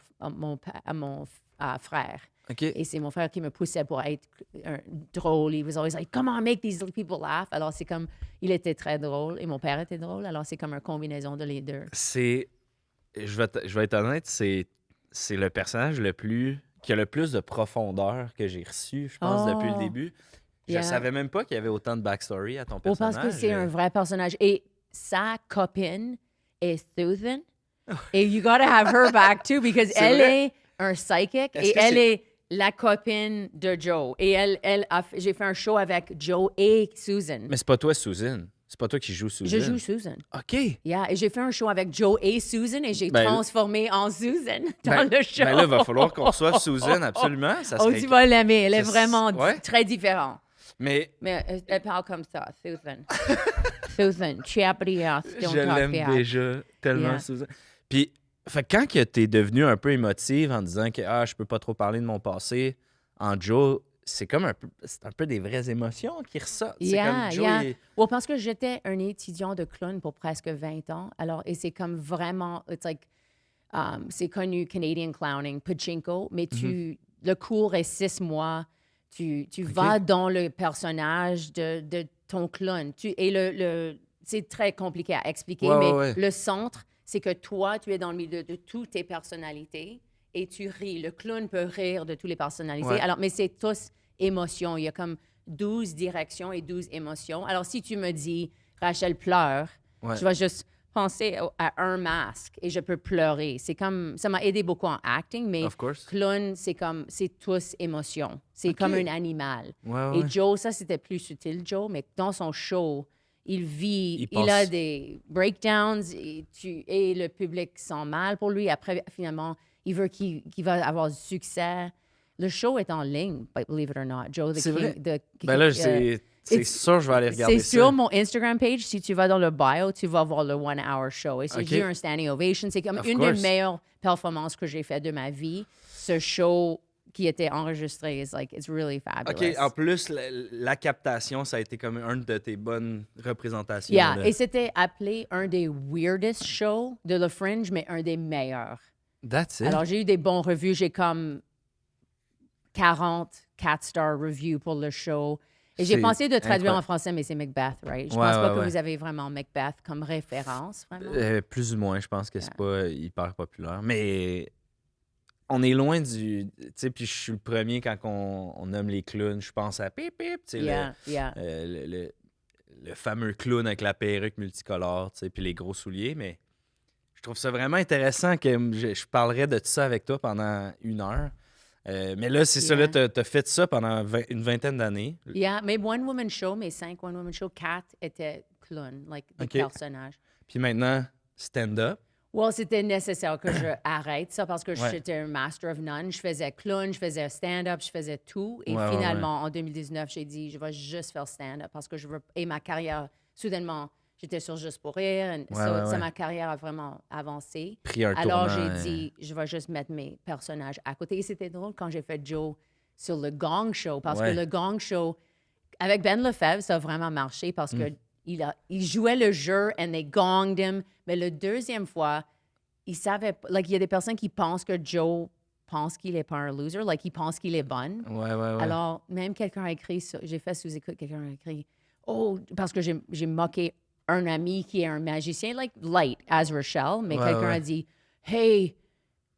frère. OK. Et c'est mon frère qui me poussait pour être drôle. He was always like, come on, make these people laugh. Alors, c'est comme, il était très drôle et mon père était drôle. Alors, c'est comme une combinaison de les deux. Je vais être honnête, c'est le personnage qui a le plus de profondeur que j'ai reçu, je pense, depuis le début. Je Yeah. savais même pas qu'il y avait autant de backstory à ton Oh, personnage. parce que c'est un vrai personnage. Et sa copine est Susan. Et you gotta have her back too, because C'est elle vrai? est un psychic Est-ce et que elle c'est- est la copine de Joe. Et j'ai fait un show avec Joe et Susan. Mais c'est pas toi, Susan. C'est pas toi qui joues Susan. Je joue Susan. OK. Yeah, et j'ai fait un show avec Joe et Susan et j'ai Ben, transformé en Susan dans le show. Ben là, il va falloir qu'on reçoive Susan, absolument. Ça Oh, serait... tu vas l'aimer. Elle est Ça- vraiment ouais. très différente. Mais Mais elle parle comme ça, Susan. Susan, Chiaprias, je l'aime déjà tellement, Yeah. Susan. Puis, fait, que quand que t'es devenue un peu émotive en disant que je peux pas trop parler de mon passé, en Joe, c'est comme c'est un peu des vraies émotions qui ressortent. C'est comme Joe, il est- Well, parce que j'étais un étudiant de clown pour presque 20 ans. Alors, et c'est comme vraiment, it's like, c'est connu, Canadian clowning, pachinko, mais le cours est 6 mois. Tu vas dans le personnage de ton clown. C'est très compliqué à expliquer, Ouais, mais ouais. le centre, c'est que toi, tu es dans le milieu de toutes tes personnalités et tu ris. Le clown peut rire de toutes les personnalités. Ouais. Alors, mais c'est tous émotions. Il y a comme 12 directions et 12 émotions. Alors, si tu me dis, Rachel pleure, Ouais. je vais juste penser à un masque et je peux pleurer. C'est comme, ça m'a aidé beaucoup en acting, mais Of course. clown, c'est tous émotions. C'est comme un animal. Ouais. Et Joe, ça, c'était plus subtil, Joe, mais dans son show, il vit, Il il a passe- des breakdowns et le public sent mal pour lui. Après, finalement, il veut qu'il va avoir du succès. Le show est en ligne, believe it or not. Joe, the C'est vrai? King... Ben là, c'est it's- sûr je vais aller regarder C'est ça. sur mon Instagram page. Si tu vas dans le bio, tu vas voir le 1 hour show. Et c'est OK. j'ai eu un standing ovation. C'est comme Of une course. des meilleures performances que j'ai faites de ma vie. Ce show qui était enregistré, it's really fabulous. OK, en plus, la captation, ça a été comme une de tes bonnes représentations. Yeah, là. et c'était appelé un des weirdest shows de Le Fringe, mais un des meilleurs. That's it. Alors, j'ai eu des bons revues. J'ai comme 40 4-star reviews pour le show. Et j'ai C'est pensé de traduire incroyable. en français, mais c'est Macbeth, right? Je Ouais, pense pas ouais, que ouais. vous avez vraiment Macbeth comme référence, vraiment. Plus ou moins, je pense que c'est pas hyper populaire. Mais on est loin du... Tu sais, puis je suis le premier quand on nomme les clowns, je pense à Pip Pip, tu sais, Yeah. le fameux clown avec la perruque multicolore, tu sais, puis les gros souliers. Mais je trouve ça vraiment intéressant que je parlerais de tout ça avec toi pendant 1 heure. Mais là, c'est ça, là, t'as fait ça pendant une vingtaine d'années. Yeah, mes one-woman show, mes 5 one-woman show, 4 étaient clowns, like des OK. personnages. Puis maintenant, stand-up. Well, c'était nécessaire que je arrête ça parce que Ouais. j'étais un master of none. Je faisais clown, je faisais stand-up, je faisais tout. Et Ouais, ouais, finalement, en 2019, j'ai dit, je vais juste faire stand-up parce que je veux... Et ma carrière, soudainement, j'étais sur Juste pour rire. Ouais. Ma carrière a vraiment avancé. Pris un Alors, tournant, j'ai dit, je vais juste mettre mes personnages à côté. Et c'était drôle quand j'ai fait Joe sur le Gong Show parce Ouais. que le Gong Show, avec Ben Lefebvre, ça a vraiment marché parce que il jouait le jeu and they gonged him. Mais la deuxième fois, il savait pas. Like, il y a des personnes qui pensent que Joe pense qu'il est pas un loser, like, il pense qu'il est bon. Ouais. Alors, même quelqu'un a écrit, j'ai fait sous-écoute, quelqu'un a écrit, oh, parce que j'ai moqué un ami qui est un magicien, like light, as Rochelle, mais Ouais, quelqu'un ouais. a dit, hey,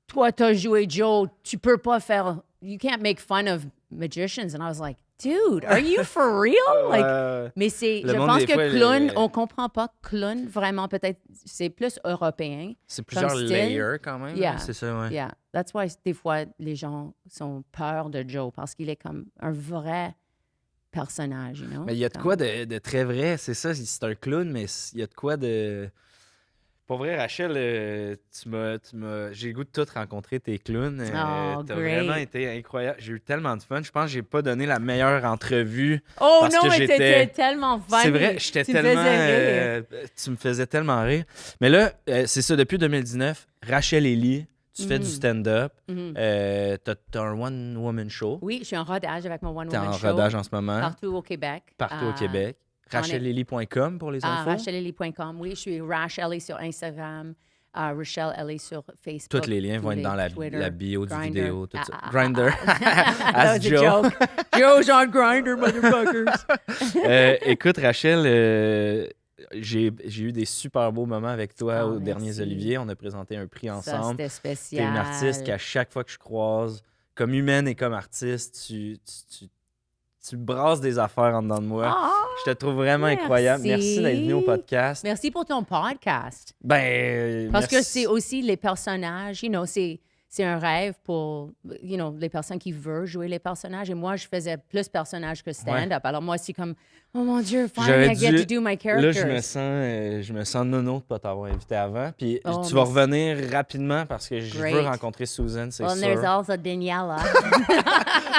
toi, t'as joué Joe, tu peux pas faire, you can't make fun of magicians. And I was like, dude, are you for real? Like, Ouais. mais c'est, Le je monde, pense des que fois, clown, on comprend pas clown vraiment, peut-être, c'est plus européen. C'est plusieurs style. layers quand même. Yeah. Hein, c'est ça, ouais. Yeah, that's why des fois les gens sont peur de Joe parce qu'il est comme un vrai personnage, you know. Mais il y a de Comme- quoi de très vrai, c'est ça, c'est un clown, mais il y a de quoi de... Pour vrai, Rachel, j'ai le goût de tout rencontrer tes clowns. Oh, T'as great. vraiment été incroyable. J'ai eu tellement de fun. Je pense que j'ai pas donné la meilleure entrevue. Oh parce non, que mais j'étais- t'étais tellement funny. C'est vrai, j'étais Tu me tellement... faisais rire. tu me faisais tellement rire. Mais là, c'est ça, depuis 2019, Rachel Ellie, tu fais du stand-up. T'as un one-woman show. Oui, je suis en rodage avec mon One T'es Woman en Show. rodage en ce moment. Partout au Québec. Partout au Québec. on est- RachelEllie.com pour les infos. RachelEllie.com. Oui, je suis Rash Ellie sur Instagram, Rochelle Ellie sur Facebook. Tous les liens vont être dans la Twitter, bio du Grindr. vidéo, tout ça. Ah, Grindr. That Ask was a Joe. joke. Joe's on Grindr, motherfuckers. Écoute, Rachel, j'ai eu des super beaux moments avec toi Oh, aux derniers merci. Olivier. On a présenté un prix Ça, ensemble. c'était Tu es spécial. une artiste qu'à chaque fois que je croise, comme humaine et comme artiste, tu brasses des affaires en dedans de moi. Ah, Je te trouve vraiment merci. incroyable. Merci d'être venu au podcast. merci pour ton podcast. Ben, Parce que merci. c'est aussi les personnages, you know, c'est un rêve pour, you know, les personnes qui veulent jouer les personnages. Et moi, je faisais plus personnages que stand-up. Alors moi, c'est comme, oh mon Dieu, finally I get to do my Là, characters. je me sens nono de pas t'avoir invité avant. Puis Oh, tu vas merci. revenir rapidement parce que je veux Great. rencontrer Susan, c'est Well, sûr. there's also Daniela.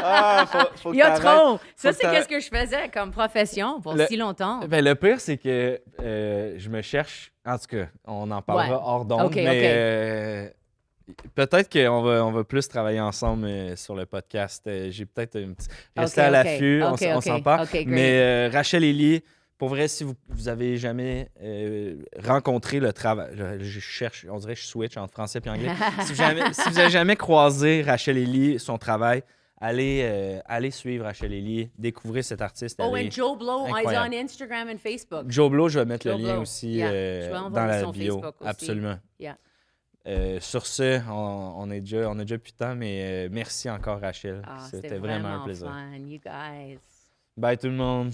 Ah, faut Il y a que t'arrêtes. trop. Ça, que c'est t'arrêtes. qu'est-ce que je faisais comme profession pour Le- si longtemps. Ben, le pire, c'est que je me cherche. En tout cas, on en parlera Ouais. hors d'onde, OK, mais OK. peut-être qu'on va plus travailler ensemble sur le podcast. J'ai peut-être un petit. Restez OK, à OK. l'affût, OK, on OK. s'en parle. OK, great. Mais Rachel Ellie, pour vrai, si vous avez jamais rencontré le travail, je cherche, on dirait que je switch entre français et anglais. si vous avez jamais croisé Rachel Ellie, son travail, allez suivre Rachel Ellie, découvrez cet artiste. Oh, elle and est Joe Blow is incroyable. on Instagram and Facebook. Joe Blow, je vais mettre Joe le lien Blow. aussi Yeah. Je vais dans envoyer la son bio. Facebook aussi. Absolument. Yeah. Sur ce, on a déjà plus de temps, mais merci encore, Rachel. Ah, C'était vraiment un plaisir. fun, you guys. Bye tout le monde.